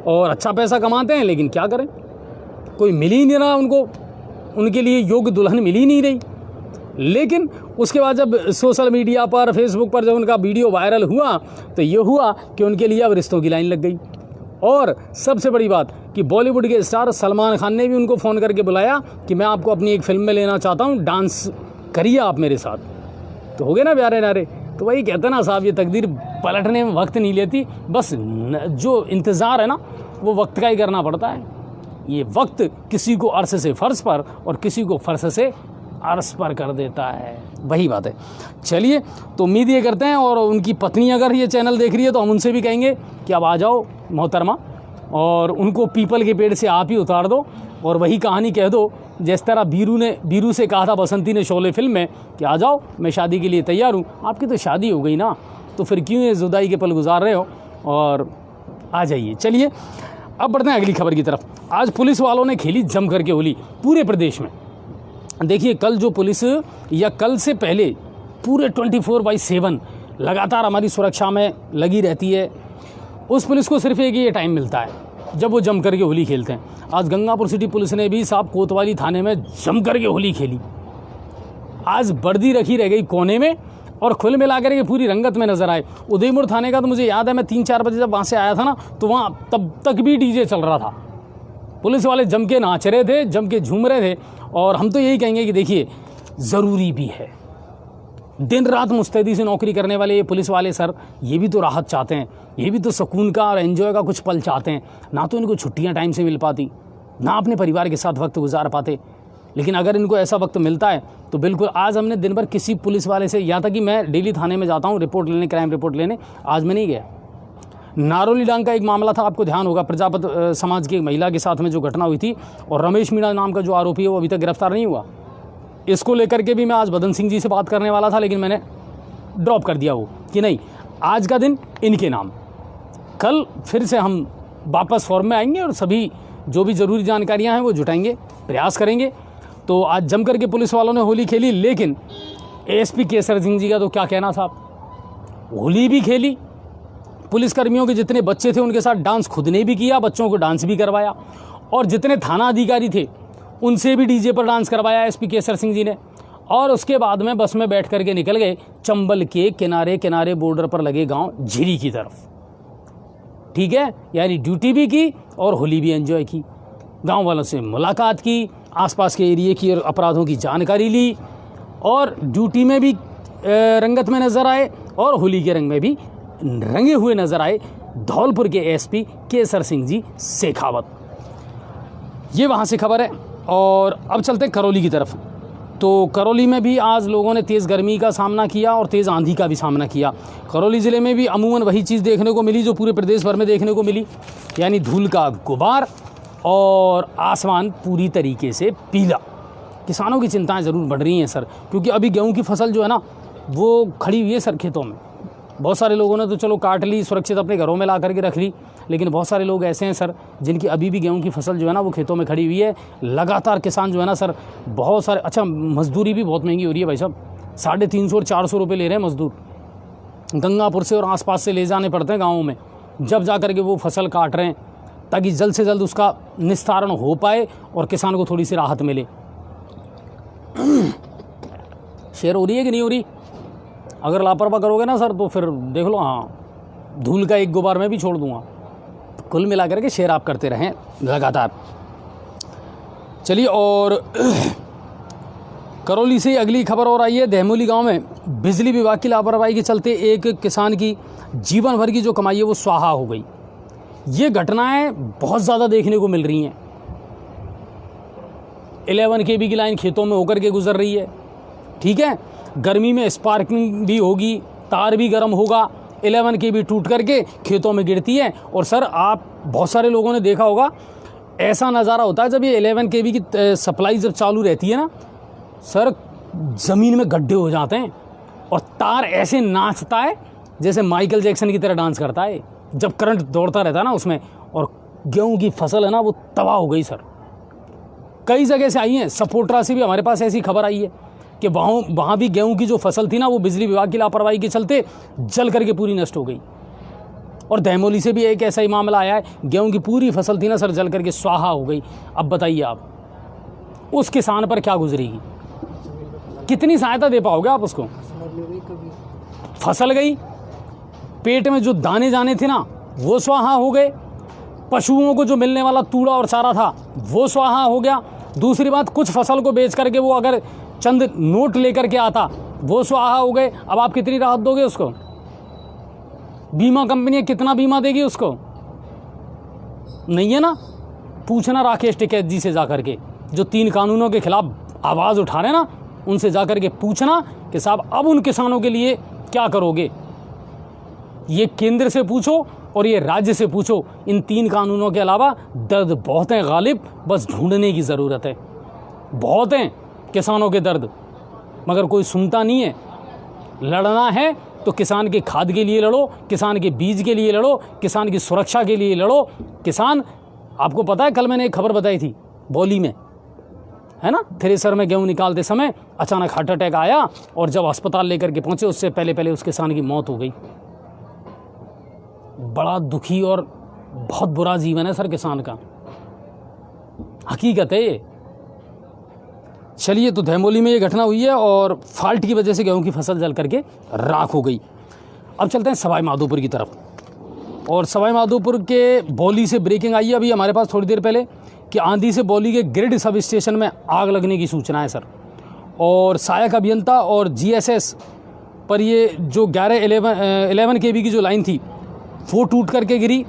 और अच्छा पैसा कमाते हैं, लेकिन क्या करें, कोई मिल ही नहीं रहा उनको, उनके लिए योग्य दुल्हन मिल ही नहीं रही। लेकिन उसके बाद जब सोशल मीडिया पर, फेसबुक पर जब उनका वीडियो वायरल हुआ तो ये हुआ कि उनके लिए अब रिश्तों की लाइन लग गई। और सबसे बड़ी बात कि बॉलीवुड के स्टार सलमान खान ने भी उनको फ़ोन करके बुलाया कि मैं आपको अपनी एक फिल्म में लेना चाहता हूँ, डांस करिए आप मेरे साथ। तो हो गए ना प्यारे नारे। तो वही कहते ना साहब, ये तकदीर पलटने में वक्त नहीं लेती, बस जो इंतज़ार है ना वो वक्त का ही करना पड़ता है। ये वक्त किसी को अर्श से फ़र्श पर और किसी को फ़र्श से अर्श पर कर देता है, वही बात है। चलिए, तो उम्मीद ये करते हैं, और उनकी पत्नी अगर ये चैनल देख रही है तो हम उनसे भी कहेंगे कि अब आ जाओ मोहतरमा, और उनको पीपल के पेड़ से आप ही उतार दो और वही कहानी कह दो जिस तरह बीरू से कहा था बसंती ने शोले फिल्म में कि आ जाओ मैं शादी के लिए तैयार हूँ। आपकी तो शादी हो गई ना, तो फिर क्यों ये जुदाई के पल गुजार रहे हो, और आ जाइए। चलिए अब बढ़ते हैं अगली खबर की तरफ। आज पुलिस वालों ने खेली जम करके होली पूरे प्रदेश में। देखिए, कल जो पुलिस, या कल से पहले पूरे 24/7 लगातार हमारी सुरक्षा में लगी रहती है, उस पुलिस को सिर्फ एक ये टाइम मिलता है जब वो जम करके होली खेलते हैं। आज गंगापुर सिटी पुलिस ने भी साहब कोतवाली थाने में जम करके होली खेली। आज वर्दी रखी रह गई कोने में और खुल मिला करके पूरी रंगत में नजर आए। उदयपुर थाने का तो मुझे याद है, मैं 3-4 बजे जब वहाँ से आया था ना, तो वहाँ तब तक भी डीजे चल रहा था। पुलिस वाले जम के नाच रहे थे, जम के झूम रहे थे। और हम तो यही कहेंगे कि देखिए, ज़रूरी भी है, दिन रात मुस्तैदी से नौकरी करने वाले ये पुलिस वाले सर, ये भी तो राहत चाहते हैं, ये भी तो सुकून का और एंजॉय का कुछ पल चाहते हैं। ना तो इनको छुट्टियां टाइम से मिल पाती, ना अपने परिवार के साथ वक्त गुजार पाते, लेकिन अगर इनको ऐसा वक्त मिलता है तो बिल्कुल। आज हमने दिन भर किसी पुलिस वाले से, यहाँ तक कि मैं डेली थाने में जाता हूँ रिपोर्ट लेने, क्राइम रिपोर्ट लेने, आज मैं नहीं गया। नारोली डांग का एक मामला था, आपको ध्यान होगा, प्रजापत समाज की एक महिला के साथ में जो घटना हुई थी, और रमेश मीणा नाम का जो आरोपी है वो अभी तक गिरफ्तार नहीं हुआ। इसको लेकर के भी मैं आज बदन सिंह जी से बात करने वाला था, लेकिन मैंने ड्रॉप कर दिया वो कि नहीं, आज का दिन इनके नाम। कल फिर से हम वापस फॉर्म में आएंगे और सभी जो भी ज़रूरी जानकारियां हैं वो जुटाएंगे, प्रयास करेंगे। तो आज जम करके पुलिस वालों ने होली खेली, लेकिन एएसपी केसर सिंह जी का तो क्या कहना साहब, होली भी खेली, पुलिसकर्मियों के जितने बच्चे थे उनके साथ डांस खुद ने भी किया, बच्चों को डांस भी करवाया, और जितने थाना अधिकारी थे उनसे भी डीजे पर डांस करवाया एसपी केसर सिंह जी ने। और उसके बाद में बस में बैठ करके निकल गए चंबल के किनारे किनारे बॉर्डर पर लगे गांव झिरी की तरफ। ठीक है, यानी ड्यूटी भी की और होली भी एंजॉय की, गांव वालों से मुलाकात की, आसपास के एरिए की और अपराधों की जानकारी ली, और ड्यूटी में भी रंगत में नज़र आए और होली के रंग में भी रंगे हुए नज़र आए धौलपुर के एसपी केसर सिंह जी शेखावत। ये वहाँ से खबर है। और अब चलते हैं करौली की तरफ। तो करौली में भी आज लोगों ने तेज़ गर्मी का सामना किया और तेज़ आंधी का भी सामना किया। करौली ज़िले में भी अमूमन वही चीज़ देखने को मिली जो पूरे प्रदेश भर में देखने को मिली, यानी धूल का गुबार और आसमान पूरी तरीके से पीला। किसानों की चिंताएं ज़रूर बढ़ रही हैं सर, क्योंकि अभी गेहूं की फसल जो है ना वो खड़ी हुई है सर खेतों में। बहुत सारे लोगों ने तो चलो काट ली, सुरक्षित अपने घरों में ला करके रख ली, लेकिन बहुत सारे लोग ऐसे हैं सर जिनकी अभी भी गेहूं की फसल जो है ना वो खेतों में खड़ी हुई है। लगातार किसान जो है ना सर बहुत सारे, अच्छा मजदूरी भी बहुत महंगी हो रही है भाई साहब, 350 और 400 रुपये ले रहे हैं मजदूर, गंगापुर से और आसपास से ले जाने पड़ते हैं गाँवों में, जब जा कर के वो फसल काट रहे हैं, ताकि जल्द से जल्द उसका निस्तारण हो पाए और किसान को थोड़ी सी राहत मिले। शेयर हो रही है कि नहीं हो रही? अगर लापरवाह करोगे ना सर तो फिर देख लो, हाँ धूल का एक गुबार में भी छोड़ दूंगा। तो कुल मिला करके शेयर आप करते रहें लगातार। चलिए, और करौली से अगली खबर और आई है। दहमोली गांव में बिजली विभाग की लापरवाही के चलते एक किसान की जीवन भर की जो कमाई है वो स्वाहा हो गई। ये घटनाएं बहुत ज़्यादा देखने को मिल रही हैं। 11 kV की लाइन खेतों में होकर के गुजर रही है, ठीक है, गर्मी में स्पार्किंग भी होगी, तार भी गर्म होगा, 11 kV टूट करके खेतों में गिरती है। और सर आप बहुत सारे लोगों ने देखा होगा, ऐसा नज़ारा होता है जब ये 11 kV की सप्लाई जब चालू रहती है ना सर, ज़मीन में गड्ढे हो जाते हैं और तार ऐसे नाचता है जैसे माइकल जैक्सन की तरह डांस करता है जब करंट दौड़ता रहता है ना उसमें। और गेहूं की फसल है ना वो तबाह हो गई सर। कई जगह से आई हैं, सपोट्रा से भी हमारे पास ऐसी खबर आई है कि वहाँ भी गेहूं की जो फसल थी ना वो बिजली विभाग की लापरवाही के चलते जल करके पूरी नष्ट हो गई। और दहमोली से भी एक ऐसा ही मामला आया है, गेहूं की पूरी फसल थी ना सर जल करके स्वाहा हो गई। अब बताइए आप उस किसान पर क्या गुजरेगी, कितनी सहायता दे पाओगे आप उसको? फसल गई, पेट में जो दाने जाने थे ना वो स्वाहा हो गए, पशुओं को जो मिलने वाला तूड़ा और चारा था वो स्वाहा हो गया। दूसरी बात, कुछ फसल को बेच करके वो अगर चंद नोट लेकर के आता वो स्वाहा हो गए। अब आप कितनी राहत दोगे उसको? बीमा कंपनी कितना बीमा देगी उसको? नहीं है ना। पूछना राकेश टिकैत जी से जाकर के, जो 3 कानूनों के खिलाफ आवाज़ उठा रहे हैं ना, उनसे जाकर के पूछना कि साहब अब उन किसानों के लिए क्या करोगे। ये केंद्र से पूछो और ये राज्य से पूछो, इन 3 कानूनों के अलावा दर्द बहुत हैं गालिब, बस ढूंढने की ज़रूरत है। बहुत हैं किसानों के दर्द, मगर कोई सुनता नहीं है। लड़ना है तो किसान के खाद के लिए लड़ो, किसान के बीज के लिए लड़ो, किसान की सुरक्षा के लिए लड़ो। किसान, आपको पता है कल मैंने एक खबर बताई थी बौली में, है ना, थ्रेसर में गेहूं निकालते समय अचानक हार्ट अटैक आया और जब अस्पताल लेकर के पहुंचे उससे पहले उस किसान की मौत हो गई। बड़ा दुखी और बहुत बुरा जीवन है सर किसान का, हकीकत है ये। चलिए, तो दहमोली में ये घटना हुई है और फॉल्ट की वजह से गेहूं की फसल जल करके राख हो गई। अब चलते हैं सवाई माधोपुर की तरफ। और सवाई माधोपुर के बौली से ब्रेकिंग आई है अभी हमारे पास थोड़ी देर पहले कि आंधी से बौली के ग्रिड सब स्टेशन में आग लगने की सूचना है सर। और सहायक अभियंता और GSS पर ये जो 11 kV की जो लाइन थी वो टूट करके गिरी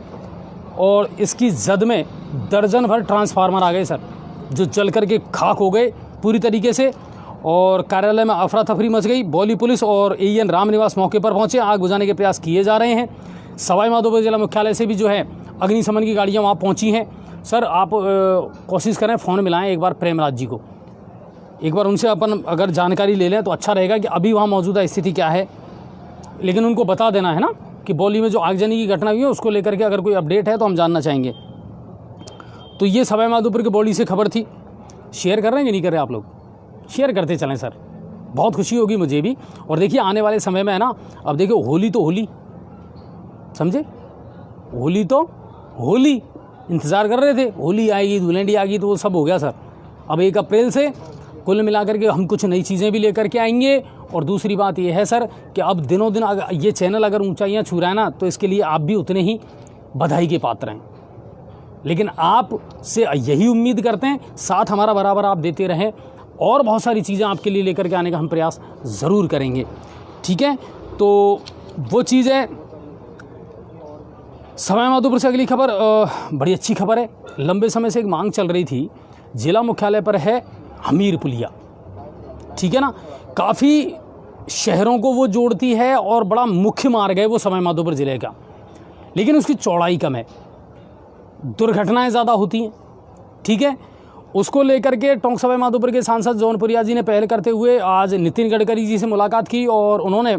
और इसकी जद में दर्जन भर ट्रांसफार्मर आ गए सर, जो जल करके खाक हो गए पूरी तरीके से। और कार्यालय में अफरा तफरी मच गई। बौली पुलिस और AN रामनिवास मौके पर पहुंचे, आग बुझाने के प्रयास किए जा रहे हैं। सवाई माधोपुर जिला मुख्यालय से भी जो है अग्निशमन की गाड़ियां वहां पहुंची हैं। सर आप कोशिश करें फ़ोन मिलाएं एक बार प्रेमराज जी को, एक बार उनसे अपन अगर जानकारी ले लें तो अच्छा रहेगा कि अभी वहाँ मौजूदा स्थिति क्या है। लेकिन उनको बता देना है ना कि बौली में जो आगजनी की घटना हुई है उसको लेकर के अगर कोई अपडेट है तो हम जानना चाहेंगे। तो ये सवाई माधोपुर की बौली से खबर थी। शेयर कर रहे हैं कि नहीं कर रहे आप लोग? शेयर करते चलें सर, बहुत खुशी होगी मुझे भी। और देखिए आने वाले समय में है ना, अब देखिए होली तो होली, समझे, होली तो होली, इंतज़ार कर रहे थे होली आएगी धुलेंडी आएगी, तो वो सब हो गया सर। अब 1 अप्रैल से कुल मिलाकर के हम कुछ नई चीज़ें भी लेकर के आएंगे। और दूसरी बात ये है सर कि अब दिनों दिन ये चैनल अगर ऊंचाइयां छू रहा है ना, तो इसके लिए आप भी उतने ही बधाई के पात्र हैं। लेकिन आप से यही उम्मीद करते हैं, साथ हमारा बराबर आप देते रहें और बहुत सारी चीज़ें आपके लिए लेकर के आने का हम प्रयास ज़रूर करेंगे। ठीक है, तो वो चीज़ है। सवाई माधोपुर से अगली खबर बड़ी अच्छी खबर है। लंबे समय से एक मांग चल रही थी, जिला मुख्यालय पर है हमीर पुलिया, ठीक है ना, काफ़ी शहरों को वो जोड़ती है और बड़ा मुख्य मार्ग है वो सवाई माधोपुर ज़िले का, लेकिन उसकी चौड़ाई कम है, दुर्घटनाएं ज़्यादा होती हैं। ठीक है, उसको लेकर के टोंक सवाई माधोपुर के सांसद जौनपुरिया जी ने पहल करते हुए आज नितिन गडकरी जी से मुलाकात की और उन्होंने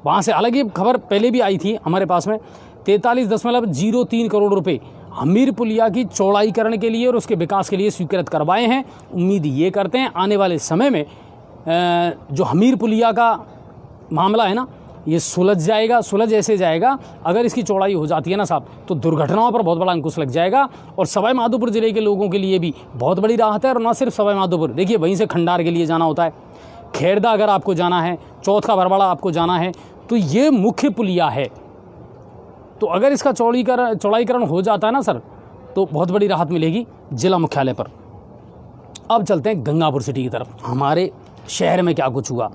वहाँ से, हालांकि खबर पहले भी आई थी हमारे पास में, 43.03 करोड़ रुपए हमीर पुलिया की चौड़ाईकरण के लिए और उसके विकास के लिए स्वीकृत करवाए हैं। उम्मीद ये करते हैं आने वाले समय में जो हमीर पुलिया का मामला है ना, ये सुलझ जाएगा। सुलझ ऐसे जाएगा, अगर इसकी चौड़ाई हो जाती है ना साहब, तो दुर्घटनाओं पर बहुत बड़ा अंकुश लग जाएगा और सवाई माधोपुर ज़िले के लोगों के लिए भी बहुत बड़ी राहत है। और न सिर्फ सवाई माधोपुर, देखिए वहीं से खंडार के लिए जाना होता है, खेरदा अगर आपको जाना है, चौथ का बरवाड़ा आपको जाना है, तो ये मुख्य पुलिया है। तो अगर इसका चौड़ाईकरण हो जाता है ना सर, तो बहुत बड़ी राहत मिलेगी जिला मुख्यालय पर। अब चलते हैं गंगापुर सिटी की तरफ। हमारे शहर में क्या कुछ हुआ?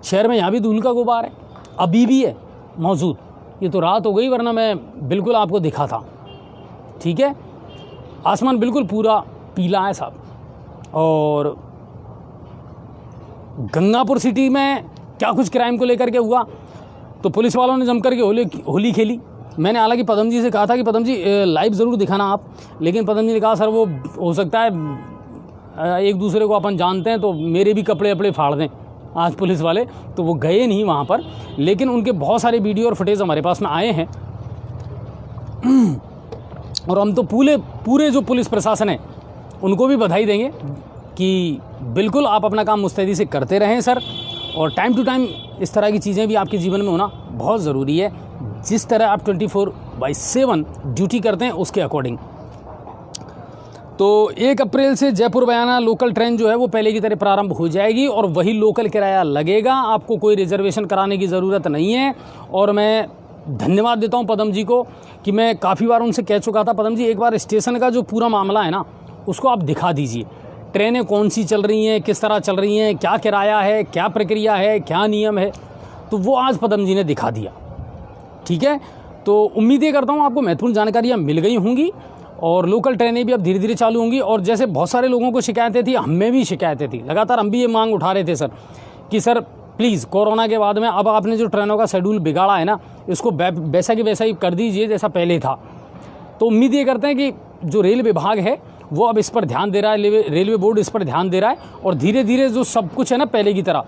शहर में यहाँ भी धूल का गुबार है, अभी भी है मौजूद। ये तो रात हो गई, वरना मैं बिल्कुल आपको दिखा था। ठीक है, आसमान बिल्कुल पूरा पीला है साहब। और गंगापुर सिटी में क्या कुछ क्राइम को लेकर के हुआ, तो पुलिस वालों ने जमकर के होली खेली। मैंने हालांकि पदम जी से कहा था कि पदम जी लाइव ज़रूर दिखाना आप, लेकिन पदम जी ने कहा सर वो हो सकता है एक दूसरे को अपन जानते हैं तो मेरे भी कपड़े अपड़े फाड़ दें आज पुलिस वाले, तो वो गए नहीं वहाँ पर। लेकिन उनके बहुत सारे वीडियो और फुटेज हमारे पास में आए हैं और हम तो पूरे जो पुलिस प्रशासन है उनको भी बधाई देंगे कि बिल्कुल आप अपना काम मुस्तैदी से करते रहें सर। और टाइम टू टाइम इस तरह की चीज़ें भी आपके जीवन में होना बहुत ज़रूरी है। जिस तरह आप 24/7 ड्यूटी करते हैं उसके अकॉर्डिंग। तो 1 अप्रैल से जयपुर बयाना लोकल ट्रेन जो है वो पहले की तरह प्रारंभ हो जाएगी और वही लोकल किराया लगेगा, आपको कोई रिजर्वेशन कराने की ज़रूरत नहीं है। और मैं धन्यवाद देता हूं पदम जी को कि मैं काफ़ी बार उनसे कह चुका था, पदम जी एक बार स्टेशन का जो पूरा मामला है ना उसको आप दिखा दीजिए, ट्रेनें कौन सी चल रही हैं, किस तरह चल रही हैं, क्या किराया है, क्या प्रक्रिया है, क्या नियम है। तो वो आज पदम जी ने दिखा दिया। ठीक है, तो उम्मीद ये करता हूँ आपको महत्वपूर्ण जानकारियाँ मिल गई होंगी और लोकल ट्रेनें भी अब धीरे धीरे चालू होंगी। और जैसे बहुत सारे लोगों को शिकायतें थी, हमें भी शिकायतें थी, लगातार हम भी ये मांग उठा रहे थे सर कि सर प्लीज़ कोरोना के बाद में अब आपने जो ट्रेनों का शेड्यूल बिगाड़ा है ना, इसको वैसा कि वैसा ही कर दीजिए जैसा पहले था। तो उम्मीद ये करते हैं कि जो रेल विभाग है वो अब इस पर ध्यान दे रहा है, रेलवे बोर्ड इस पर ध्यान दे रहा है और धीरे धीरे जो सब कुछ है ना पहले की तरह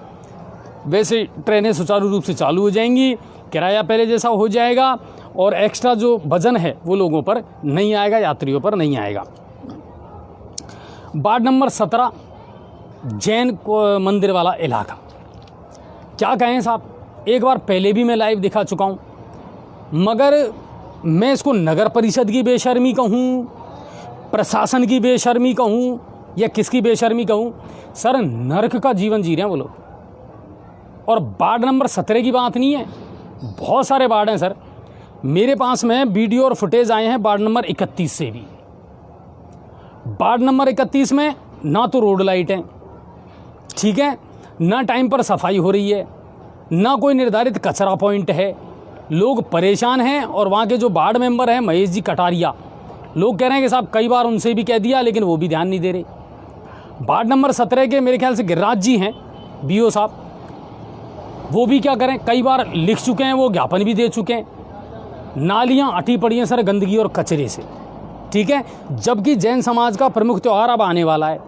वैसे ट्रेनें सुचारू रूप से चालू हो जाएंगी, किराया पहले जैसा हो जाएगा और एक्स्ट्रा जो वजन है वो लोगों पर नहीं आएगा, यात्रियों पर नहीं आएगा। वार्ड नंबर 17 जैन मंदिर वाला इलाका, क्या कहें साहब, एक बार पहले भी मैं लाइव दिखा चुका हूँ, मगर मैं इसको नगर परिषद की बेशर्मी कहूँ, प्रशासन की बेशर्मी कहूँ या किसकी बेशर्मी कहूँ, सर नरक का जीवन जी रहे हैं वो लोग। और वार्ड नंबर 17 की बात नहीं है, बहुत सारे वार्ड हैं सर। मेरे पास में वीडियो और फुटेज आए हैं वार्ड नंबर 31 से भी। वार्ड नंबर 31 में ना तो रोड लाइट है, ठीक है, ना टाइम पर सफाई हो रही है, ना कोई निर्धारित कचरा पॉइंट है, लोग परेशान हैं। और वहाँ के जो वार्ड मेंबर हैं महेश जी कटारिया, लोग कह रहे हैं कि साहब कई बार उनसे भी कह दिया लेकिन वो भी ध्यान नहीं दे रहे। वार्ड नंबर 17 के मेरे ख्याल से गिरिराज जी हैं बीओ साहब, वो भी क्या करें, कई बार लिख चुके हैं, वो ज्ञापन भी दे चुके हैं। नालियाँ अटी पड़ी हैं सर गंदगी और कचरे से, ठीक है, जबकि जैन समाज का प्रमुख त्यौहार अब आने वाला है।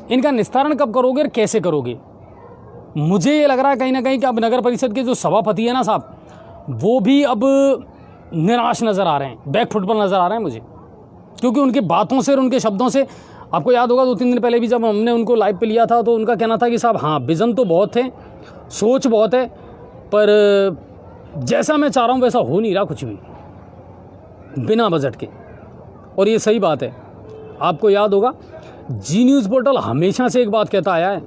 इनका निस्तारण कब करोगे और कैसे करोगे? मुझे ये लग रहा है कहीं ना कहीं कि अब नगर परिषद के जो सभापति है ना साहब, वो भी अब निराश नज़र आ रहे हैं, बैकफुट पर नज़र आ रहे हैं मुझे, क्योंकि उनकी बातों से और उनके शब्दों से, आपको याद होगा 2-3 दिन पहले भी जब हमने उनको लाइव पे लिया था तो उनका कहना था कि साहब हाँ विज़न तो बहुत है, सोच बहुत है, पर जैसा मैं चाह रहा हूँ वैसा हो नहीं रहा कुछ भी बिना बजट के। और ये सही बात है। आपको याद होगा जी न्यूज़ पोर्टल हमेशा से एक बात कहता आया है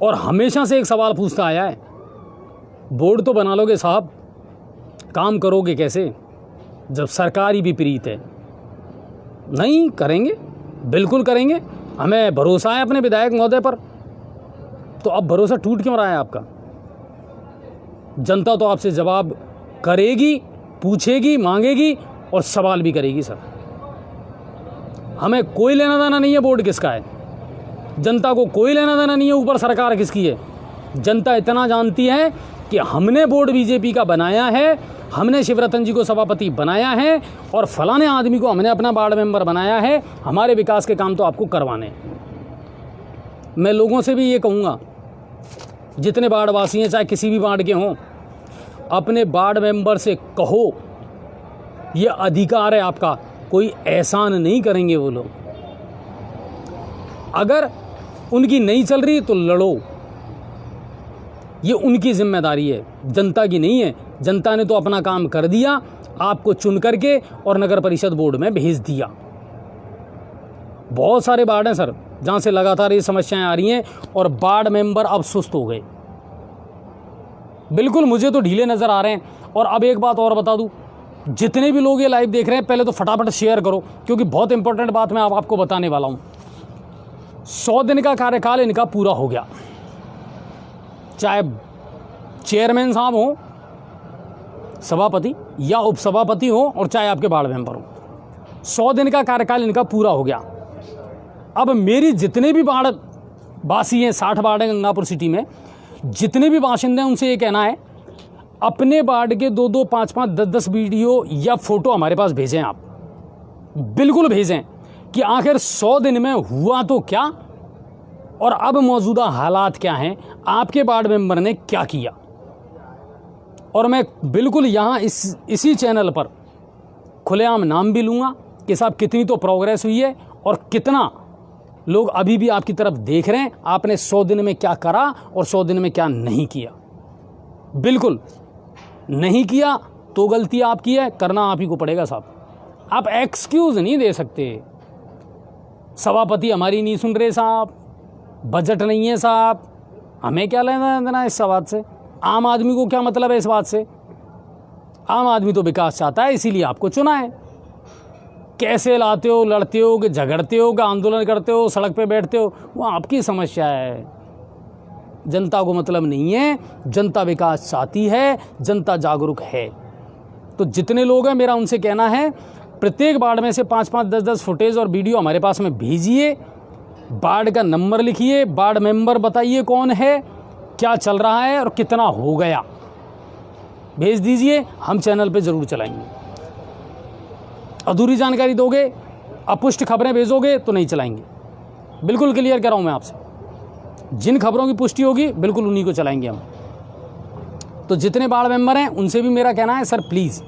और हमेशा से एक सवाल पूछता आया है, बोर्ड तो बना लोगे साहब, काम करोगे कैसे जब सरकार ही विपरीत है? नहीं करेंगे, बिल्कुल करेंगे, हमें भरोसा है अपने विधायक महोदय पर। तो अब भरोसा टूट क्यों रहा है आपका? जनता तो आपसे जवाब करेगी, पूछेगी, मांगेगी और सवाल भी करेगी सर। हमें कोई लेना देना नहीं है बोर्ड किसका है, जनता को कोई लेना देना नहीं है ऊपर सरकार किसकी है। जनता इतना जानती है कि हमने बोर्ड बीजेपी का बनाया है, हमने शिवरतन जी को सभापति बनाया है और फलाने आदमी को हमने अपना वार्ड मेंबर बनाया है, हमारे विकास के काम तो आपको करवाने हैं। मैं लोगों से भी ये कहूँगा, जितने वार्ड वासी हैं चाहे किसी भी वार्ड के हों, अपने वार्ड मेंबर से कहो, ये अधिकार है आपका, कोई एहसान नहीं करेंगे वो लोग। अगर उनकी नहीं चल रही तो लड़ो, ये उनकी जिम्मेदारी है, जनता की नहीं है। जनता ने तो अपना काम कर दिया, आपको चुन करके और नगर परिषद बोर्ड में भेज दिया। बहुत सारे वार्ड हैं सर जहाँ से लगातार ये समस्याएं आ रही हैं और वार्ड मेंबर अब सुस्त हो गए, बिल्कुल मुझे तो ढीले नज़र आ रहे हैं। और अब एक बात और बता दूं, जितने भी लोग ये लाइव देख रहे हैं पहले तो फटाफट शेयर करो, क्योंकि बहुत इंपॉर्टेंट बात मैं आपको बताने वाला हूँ। 100 दिन का कार्यकाल इनका पूरा हो गया, चाहे चेयरमैन साहब हो, सभापति या उपसभापति हो, और चाहे आपके वार्ड मेंबर हो। 100 दिन का कार्यकाल इनका पूरा हो गया। अब मेरी जितने भी वार्ड वासी हैं, 60 वार्ड हैं गंगापुर सिटी में, जितने भी बाशिंदे हैं उनसे ये कहना है, अपने वार्ड के 2-2, 5-5, 10-10 वीडियो या फोटो हमारे पास भेजें। आप बिल्कुल भेजें कि आखिर 100 दिन में हुआ तो क्या और अब मौजूदा हालात क्या हैं, आपके वार्ड मेंबर ने क्या किया। और मैं बिल्कुल यहाँ इसी चैनल पर खुलेआम नाम भी लूँगा कि साहब कितनी तो प्रोग्रेस हुई है और कितना लोग अभी भी आपकी तरफ देख रहे हैं, आपने 100 दिन में क्या करा और 100 दिन में क्या नहीं किया। बिल्कुल नहीं किया तो गलती आपकी है, करना आप ही को पड़ेगा साहब। आप एक्सक्यूज़ नहीं दे सकते, सभापति हमारी नहीं सुन रहे साहब, बजट नहीं है साहब, हमें क्या लेना देना इस बात से, आम आदमी को क्या मतलब है इस बात से। आम आदमी तो विकास चाहता है, इसीलिए आपको चुना है। कैसे लाते हो, लड़ते हो कि झगड़ते हो कि आंदोलन करते हो, सड़क पे बैठते हो, वो आपकी समस्या है। जनता को मतलब नहीं है, जनता विकास चाहती है, जनता जागरूक है। तो जितने लोग हैं मेरा उनसे कहना है, प्रत्येक वार्ड में से 5-5, 10-10 फुटेज और वीडियो हमारे पास में भेजिए, वार्ड का नंबर लिखिए, वार्ड मेंबर बताइए कौन है, क्या चल रहा है और कितना हो गया, भेज दीजिए, हम चैनल पे ज़रूर चलाएंगे। अधूरी जानकारी दोगे, अपुष्ट खबरें भेजोगे तो नहीं चलाएंगे। बिल्कुल क्लियर कर रहा हूँ मैं आपसे, जिन खबरों की पुष्टि होगी बिल्कुल उन्हीं को चलाएंगे हम। तो जितने वार्ड मेंबर हैं उनसे भी मेरा कहना है, सर प्लीज़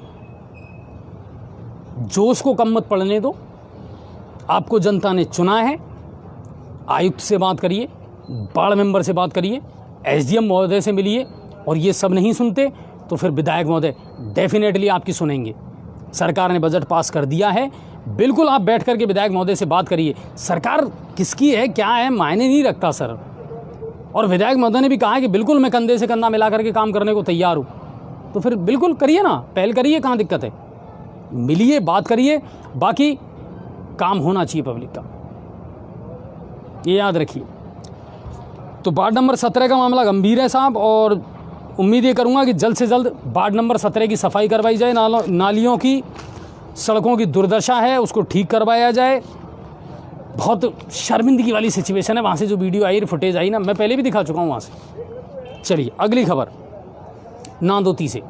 जोश को कम मत पड़ने दो, आपको जनता ने चुना है। आयुक्त से बात करिए, वार्ड मेंबर से बात करिए, एसडीएम महोदय से मिलिए, और ये सब नहीं सुनते तो फिर विधायक महोदय डेफिनेटली आपकी सुनेंगे। सरकार ने बजट पास कर दिया है, बिल्कुल आप बैठ करके विधायक महोदय से बात करिए। सरकार किसकी है, क्या है, मायने नहीं रखता सर। और विधायक महोदय ने भी कहा है कि बिल्कुल मैं कंधे से कंधा मिला करके काम करने को तैयार हूँ। तो फिर बिल्कुल करिए ना, पहल करिए, कहाँ दिक्कत है, मिलिए, बात करिए, बाकी काम होना चाहिए पब्लिक का, ये याद रखिए। तो वार्ड नंबर 17 का मामला गंभीर है साहब, और उम्मीद ये करूँगा कि जल्द से जल्द वार्ड नंबर 17 की सफाई करवाई जाए, नालियों की, सड़कों की दुर्दशा है उसको ठीक करवाया जाए। बहुत शर्मिंदगी वाली सिचुएशन है, वहाँ से जो वीडियो आई, फुटेज आई ना, मैं पहले भी दिखा चुका हूँ वहाँ से। चलिए अगली खबर, नांदोती से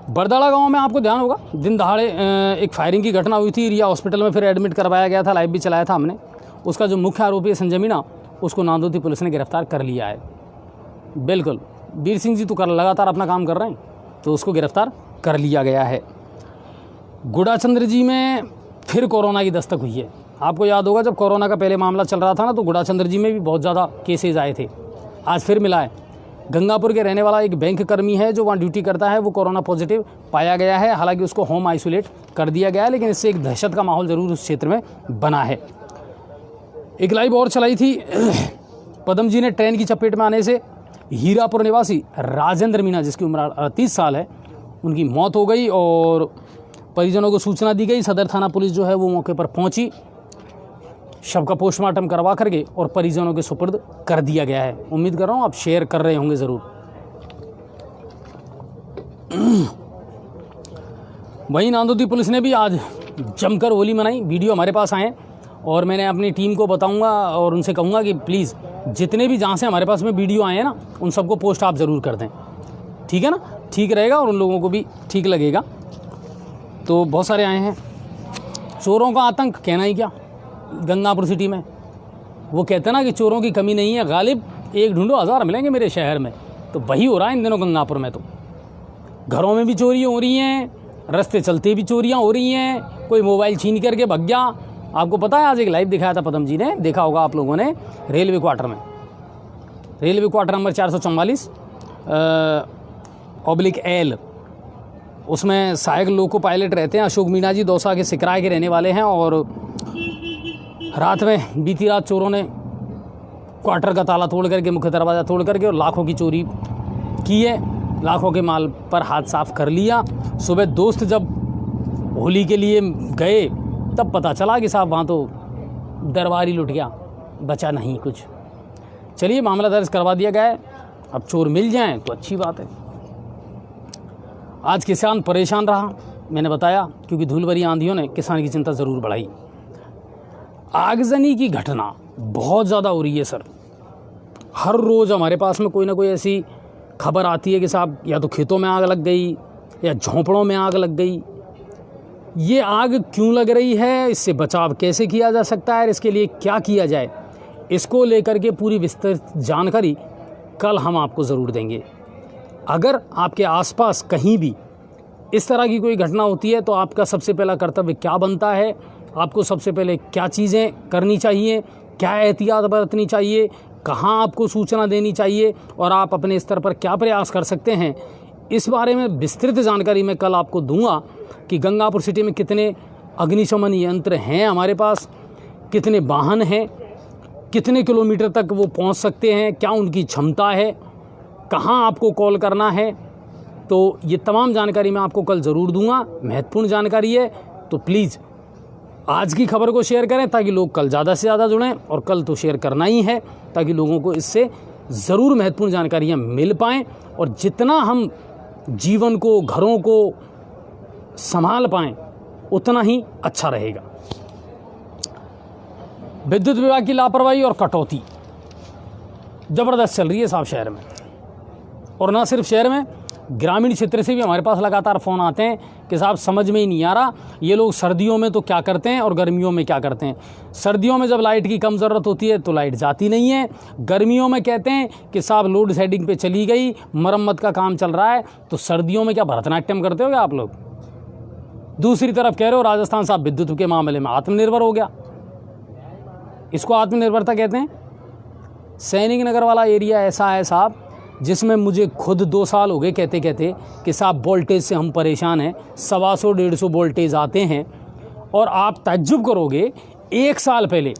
बरदाड़ा गांव में आपको ध्यान होगा दिन दहाड़े एक फायरिंग की घटना हुई थी। रिया हॉस्पिटल में फिर एडमिट करवाया गया था, लाइव भी चलाया था हमने। उसका जो मुख्य आरोपी है संजय मीणा, उसको नांदोती पुलिस ने गिरफ्तार कर लिया है। बिल्कुल, वीर सिंह जी तो लगातार अपना काम कर रहे हैं, तो उसको गिरफ्तार कर लिया गया है। गुड़ाचंद्र जी में फिर कोरोना की दस्तक हुई है। आपको याद होगा जब कोरोना का पहले मामला चल रहा था ना, तो गुड़ाचंद्र जी में भी बहुत ज़्यादा केसेज आए थे। आज फिर मिला है। गंगापुर के रहने वाला एक बैंक कर्मी है जो वहाँ ड्यूटी करता है, वो कोरोना पॉजिटिव पाया गया है। हालांकि उसको होम आइसोलेट कर दिया गया है, लेकिन इससे एक दहशत का माहौल ज़रूर उस क्षेत्र में बना है। एक लाइव और चलाई थी, पदम जी ने ट्रेन की चपेट में आने से हीरापुर निवासी राजेंद्र मीणा, जिसकी उम्र 38 साल है, उनकी मौत हो गई और परिजनों को सूचना दी गई। सदर थाना पुलिस जो है वो मौके पर पहुंची, शव का पोस्टमार्टम करवा करके और परिजनों के सुपुर्द कर दिया गया है। उम्मीद कर रहा हूँ आप शेयर कर रहे होंगे ज़रूर। वहीं नांदोती पुलिस ने भी आज जमकर होली मनाई। वीडियो हमारे पास आए और मैंने अपनी टीम को बताऊंगा और उनसे कहूँगा कि प्लीज़ जितने भी जहाँ से हमारे पास में वीडियो आए हैं ना, उन सबको पोस्ट आप ज़रूर कर दें, ठीक है ना? ठीक रहेगा और उन लोगों को भी ठीक लगेगा। तो बहुत सारे आए हैं। चोरों का आतंक कहना ही क्या गंगापुर सिटी में। वो कहते हैं ना कि चोरों की कमी नहीं है, गालिब एक ढूंढो 1000 मिलेंगे मेरे शहर में। तो वही हो रहा है इन दिनों गंगापुर में। तो घरों में भी चोरियाँ हो रही हैं, रास्ते चलते भी चोरियाँ हो रही हैं, कोई मोबाइल छीन करके भग गया। आपको पता है आज एक लाइव दिखाया था पदम जी ने, देखा होगा आप लोगों ने, रेलवे क्वार्टर में, रेलवे क्वार्टर नंबर 444 /L। उसमें सहायक लोको पायलट रहते हैं अशोक मीणा जी, दौसा के सिकराय के रहने वाले हैं। और रात में बीती रात चोरों ने क्वार्टर का ताला तोड़ करके, मुख्य दरवाज़ा तोड़ करके और लाखों की चोरी की है। लाखों के माल पर हाथ साफ कर लिया। सुबह दोस्त जब होली के लिए गए तब पता चला कि साहब वहाँ तो दरबार ही लुट गया, बचा नहीं कुछ। चलिए मामला दर्ज करवा दिया गया है। अब चोर मिल जाएं तो अच्छी बात है। आज किसान परेशान रहा, मैंने बताया, क्योंकि धूल भरी आंधियों ने किसान की चिंता ज़रूर बढ़ाई। आगजनी की घटना बहुत ज़्यादा हो रही है सर। हर रोज़ हमारे पास में कोई ना कोई ऐसी खबर आती है कि साहब या तो खेतों में आग लग गई या झोंपड़ों में आग लग गई। ये आग क्यों लग रही है, इससे बचाव कैसे किया जा सकता है, इसके लिए क्या किया जाए, इसको लेकर के पूरी विस्तृत जानकारी कल हम आपको ज़रूर देंगे। अगर आपके आसपास कहीं भी इस तरह की कोई घटना होती है तो आपका सबसे पहला कर्तव्य क्या बनता है, आपको सबसे पहले क्या चीज़ें करनी चाहिए, क्या एहतियात बरतनी चाहिए, कहाँ आपको सूचना देनी चाहिए और आप अपने स्तर पर क्या प्रयास कर सकते हैं, इस बारे में विस्तृत जानकारी मैं कल आपको दूंगा कि गंगापुर सिटी में कितने अग्निशमन यंत्र हैं हमारे पास, कितने वाहन हैं, कितने किलोमीटर तक वो पहुंच सकते हैं, क्या उनकी क्षमता है, कहाँ आपको कॉल करना है। तो ये तमाम जानकारी मैं आपको कल ज़रूर दूंगा। महत्वपूर्ण जानकारी है, तो प्लीज़ आज की खबर को शेयर करें ताकि लोग कल ज़्यादा से ज़्यादा जुड़ें। और कल तो शेयर करना ही है ताकि लोगों को इससे ज़रूर महत्वपूर्ण जानकारियाँ मिल पाएँ और जितना हम जीवन को, घरों को संभाल पाएँ उतना ही अच्छा रहेगा। विद्युत विभाग की लापरवाही और कटौती ज़बरदस्त चल रही है साहब शहर में, और ना सिर्फ शहर में, ग्रामीण क्षेत्र से भी हमारे पास लगातार फ़ोन आते हैं कि साहब समझ में ही नहीं आ रहा ये लोग सर्दियों में तो क्या करते हैं और गर्मियों में क्या करते हैं। सर्दियों में जब लाइट की कम ज़रूरत होती है तो लाइट जाती नहीं है, गर्मियों में कहते हैं कि साहब लोड शेडिंग पे चली गई, मरम्मत का काम चल रहा है। तो सर्दियों में क्या भरतनाट्यम करते हो क्या आप लोग? दूसरी तरफ कह रहे हो राजस्थान साहब विद्युत के मामले में आत्मनिर्भर हो गया, इसको आत्मनिर्भरता कहते हैं। सैनिक नगर वाला एरिया ऐसा है साहब जिसमें मुझे खुद 2 साल हो गए कहते कहते कि साहब वोल्टेज से हम परेशान हैं, 125-150 वोल्टेज आते हैं। और आप ताज्जुब करोगे, 1 साल पहले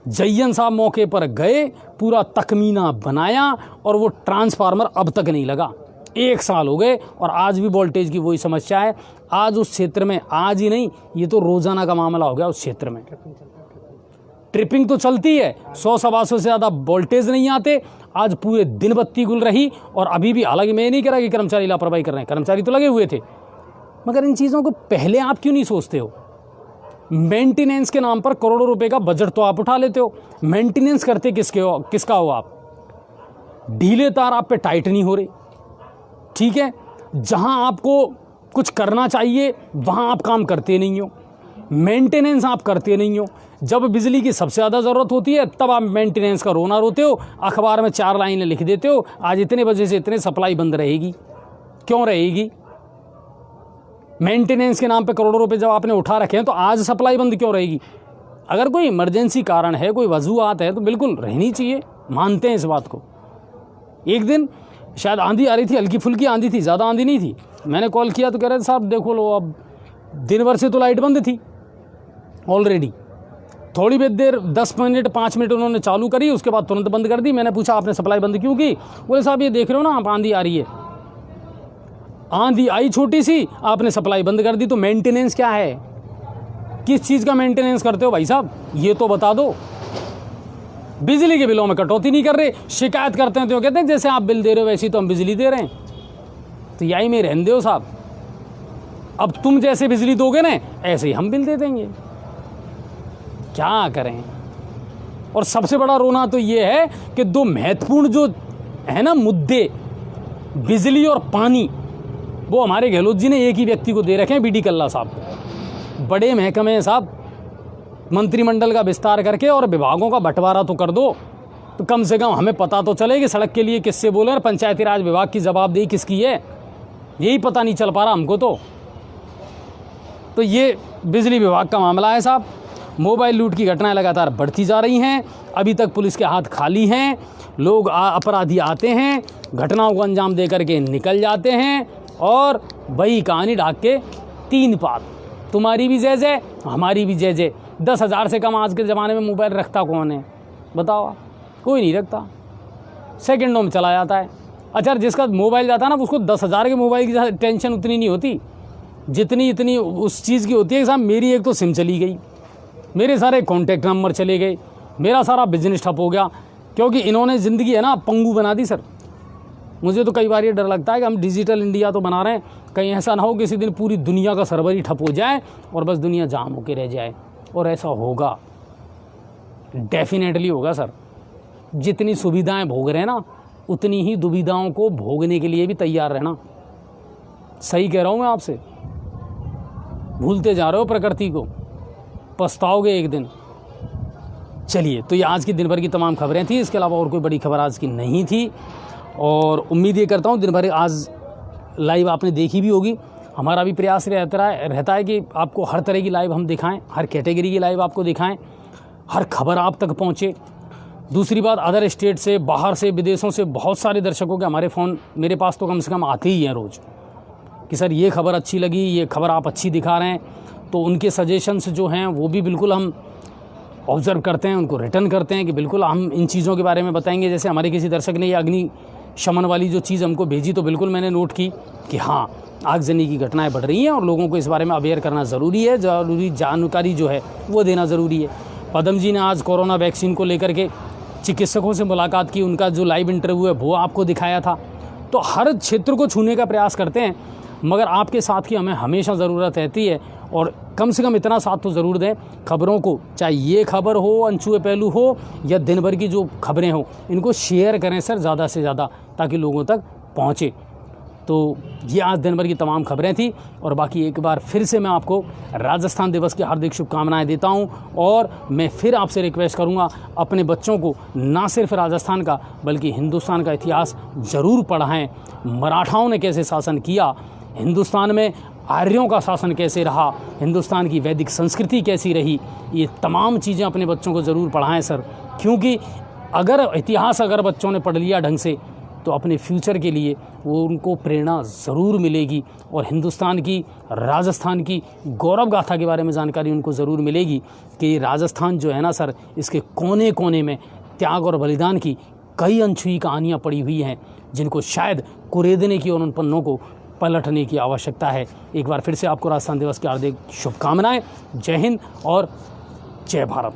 जयन साहब मौके पर गए, पूरा तकमीना बनाया और वो ट्रांसफार्मर अब तक नहीं लगा। 1 साल हो गए और आज भी वोल्टेज की वही समस्या है। आज उस क्षेत्र में, आज ही नहीं, ये तो रोज़ाना का मामला हो गया उस क्षेत्र में। ट्रिपिंग तो चलती है, 100-125 से ज़्यादा वोल्टेज नहीं आते। आज पूरे दिन बत्ती गुल रही और अभी भी, हालांकि मैं नहीं कह रहा कि कर्मचारी लापरवाही कर रहे हैं, कर्मचारी तो लगे हुए थे, मगर इन चीज़ों को पहले आप क्यों नहीं सोचते हो? मेंटेनेंस के नाम पर करोड़ों रुपए का बजट तो आप उठा लेते हो, मेंटेनेंस करते किसका हो आप? ढीले तार आप पे टाइट नहीं हो रहे, ठीक है? जहां आपको कुछ करना चाहिए वहां आप काम करते नहीं हो। मेंटेनेंस आप करते नहीं हो। जब बिजली की सबसे ज़्यादा ज़रूरत होती है तब आप मेंटेनेंस का रोना रोते हो, अखबार में 4 लाइनें लिख देते हो, आज इतने बजे से इतने सप्लाई बंद रहेगी। क्यों रहेगी? मेंटेनेंस के नाम पे करोड़ों रुपए जब आपने उठा रखे हैं तो आज सप्लाई बंद क्यों रहेगी? अगर कोई इमरजेंसी कारण है, कोई वजूहात है तो बिल्कुल रहनी चाहिए, मानते हैं इस बात को। एक दिन शायद आंधी आ रही थी, हल्की फुल्की आंधी थी, ज़्यादा आंधी नहीं थी। मैंने कॉल किया तो कह रहे थे साहब देखो लो, अब दिन भर से तो लाइट बंद थी ऑलरेडी, थोड़ी देर 10 मिनट 5 मिनट उन्होंने चालू करी, उसके बाद तुरंत बंद कर दी। मैंने पूछा आपने सप्लाई बंद क्यों की? बोले साहब ये देख रहे हो ना आप, आंधी आ रही है। आंधी आई छोटी सी, आपने सप्लाई बंद कर दी। तो मेंटेनेंस क्या है? किस चीज़ का मेंटेनेंस करते हो भाई साहब, ये तो बता दो। बिजली के बिलों में कटौती नहीं कर रहे, शिकायत करते हैं तो कहते हैं जैसे आप बिल दे रहे हो वैसे ही तो हम बिजली दे रहे हैं। तो यही में रहने दो साहब, अब तुम जैसे बिजली दोगे ना ऐसे ही हम बिल दे देंगे, क्या करें। और सबसे बड़ा रोना तो ये है कि 2 महत्वपूर्ण जो है ना मुद्दे, बिजली और पानी, वो हमारे गहलोत जी ने एक ही व्यक्ति को दे रखे हैं, बीडी कल्ला साहब को। बड़े महकमे हैं साहब, मंत्रिमंडल का विस्तार करके और विभागों का बंटवारा तो कर दो, तो कम से कम हमें पता तो चले कि सड़क के लिए किससे बोले और पंचायती राज विभाग की जवाबदेही किसकी है, यही पता नहीं चल पा रहा हमको। तो ये बिजली विभाग का मामला है साहब। मोबाइल लूट की घटनाएं लगातार बढ़ती जा रही हैं, अभी तक पुलिस के हाथ खाली हैं। लोग अपराधी आते हैं, घटनाओं को अंजाम दे करके निकल जाते हैं और वही कहानी ढाक के 3 पात, तुम्हारी भी जय जय हमारी भी जय जय। 10,000 से कम आज के ज़माने में मोबाइल रखता कौन है बताओ? कोई नहीं रखता, सेकंडों में चला जाता है। अच्छा, जिसका मोबाइल जाता है ना उसको 10,000 के मोबाइल की टेंशन उतनी नहीं होती जितनी उस चीज़ की होती है कि साहब मेरी एक तो सिम चली गई, मेरे सारे कॉन्टैक्ट नंबर चले गए, मेरा सारा बिजनेस ठप हो गया, क्योंकि इन्होंने ज़िंदगी है ना पंगू बना दी सर। मुझे तो कई बार ये डर लगता है कि हम डिजिटल इंडिया तो बना रहे हैं, कहीं ऐसा ना हो किसी दिन पूरी दुनिया का सर्वर ही ठप हो जाए और बस दुनिया जाम होकर रह जाए। और ऐसा होगा, डेफिनेटली होगा सर। जितनी सुविधाएं भोग रहे हैं ना उतनी ही दुविधाओं को भोगने के लिए भी तैयार रहना। सही कह रहा हूँ मैं आपसे, भूलते जा रहे हो प्रकृति को, पछताओगे एक दिन। चलिए, तो ये आज की दिन भर की तमाम खबरें थी, इसके अलावा और कोई बड़ी खबर आज की नहीं थी। और उम्मीद ये करता हूँ दिन भर आज लाइव आपने देखी भी होगी। हमारा भी प्रयास रहता है कि आपको हर तरह की लाइव हम दिखाएं, हर कैटेगरी की लाइव आपको दिखाएं, हर खबर आप तक पहुँचे। दूसरी बात, अदर स्टेट से, बाहर से, विदेशों से बहुत सारे दर्शकों के हमारे फ़ोन मेरे पास तो कम से कम आते ही हैं रोज़ कि सर ये खबर अच्छी लगी, ये खबर आप अच्छी दिखा रहे हैं। तो उनके सजेशंस जो हैं वो भी बिल्कुल हम ऑब्ज़र्व करते हैं, उनको रिटर्न करते हैं कि बिल्कुल हम इन चीज़ों के बारे में बताएंगे। जैसे हमारे किसी दर्शक ने ये अग्नि शमन वाली जो चीज़ हमको भेजी तो बिल्कुल मैंने नोट की कि हाँ, आगजनी की घटनाएं बढ़ रही हैं और लोगों को इस बारे में अवेयर करना ज़रूरी है, ज़रूरी जानकारी जो है वो देना ज़रूरी है। पदम जी ने आज कोरोना वैक्सीन को लेकर के चिकित्सकों से मुलाकात की, उनका जो लाइव इंटरव्यू है वो आपको दिखाया था। तो हर क्षेत्र को छूने का प्रयास करते हैं, मगर आपके साथ की हमें हमेशा ज़रूरत रहती है। और कम से कम इतना साथ तो ज़रूर दें खबरों को, चाहे ये खबर हो, अनछुए पहलू हो या दिन भर की जो खबरें हो, इनको शेयर करें सर ज़्यादा से ज़्यादा, ताकि लोगों तक पहुँचे। तो ये आज दिन भर की तमाम खबरें थी। और बाकी एक बार फिर से मैं आपको राजस्थान दिवस की हार्दिक शुभकामनाएं देता हूं। और मैं फिर आपसे रिक्वेस्ट करूंगा, अपने बच्चों को ना सिर्फ राजस्थान का बल्कि हिंदुस्तान का इतिहास ज़रूर पढ़ाएं। मराठाओं ने कैसे शासन किया, हिंदुस्तान में आर्यों का शासन कैसे रहा, हिंदुस्तान की वैदिक संस्कृति कैसी रही, ये तमाम चीज़ें अपने बच्चों को ज़रूर पढ़ाएं सर। क्योंकि अगर इतिहास अगर बच्चों ने पढ़ लिया ढंग से तो अपने फ्यूचर के लिए वो उनको प्रेरणा ज़रूर मिलेगी और हिंदुस्तान की, राजस्थान की गौरव गाथा के बारे में जानकारी उनको ज़रूर मिलेगी कि राजस्थान जो है ना सर, इसके कोने कोने में त्याग और बलिदान की कई अनछुई कहानियाँ पड़ी हुई हैं, जिनको शायद कुरेदने की और उन पन्नों को पलटने की आवश्यकता है। एक बार फिर से आपको राजस्थान दिवस की हार्दिक शुभकामनाएं। जय हिंद और जय भारत।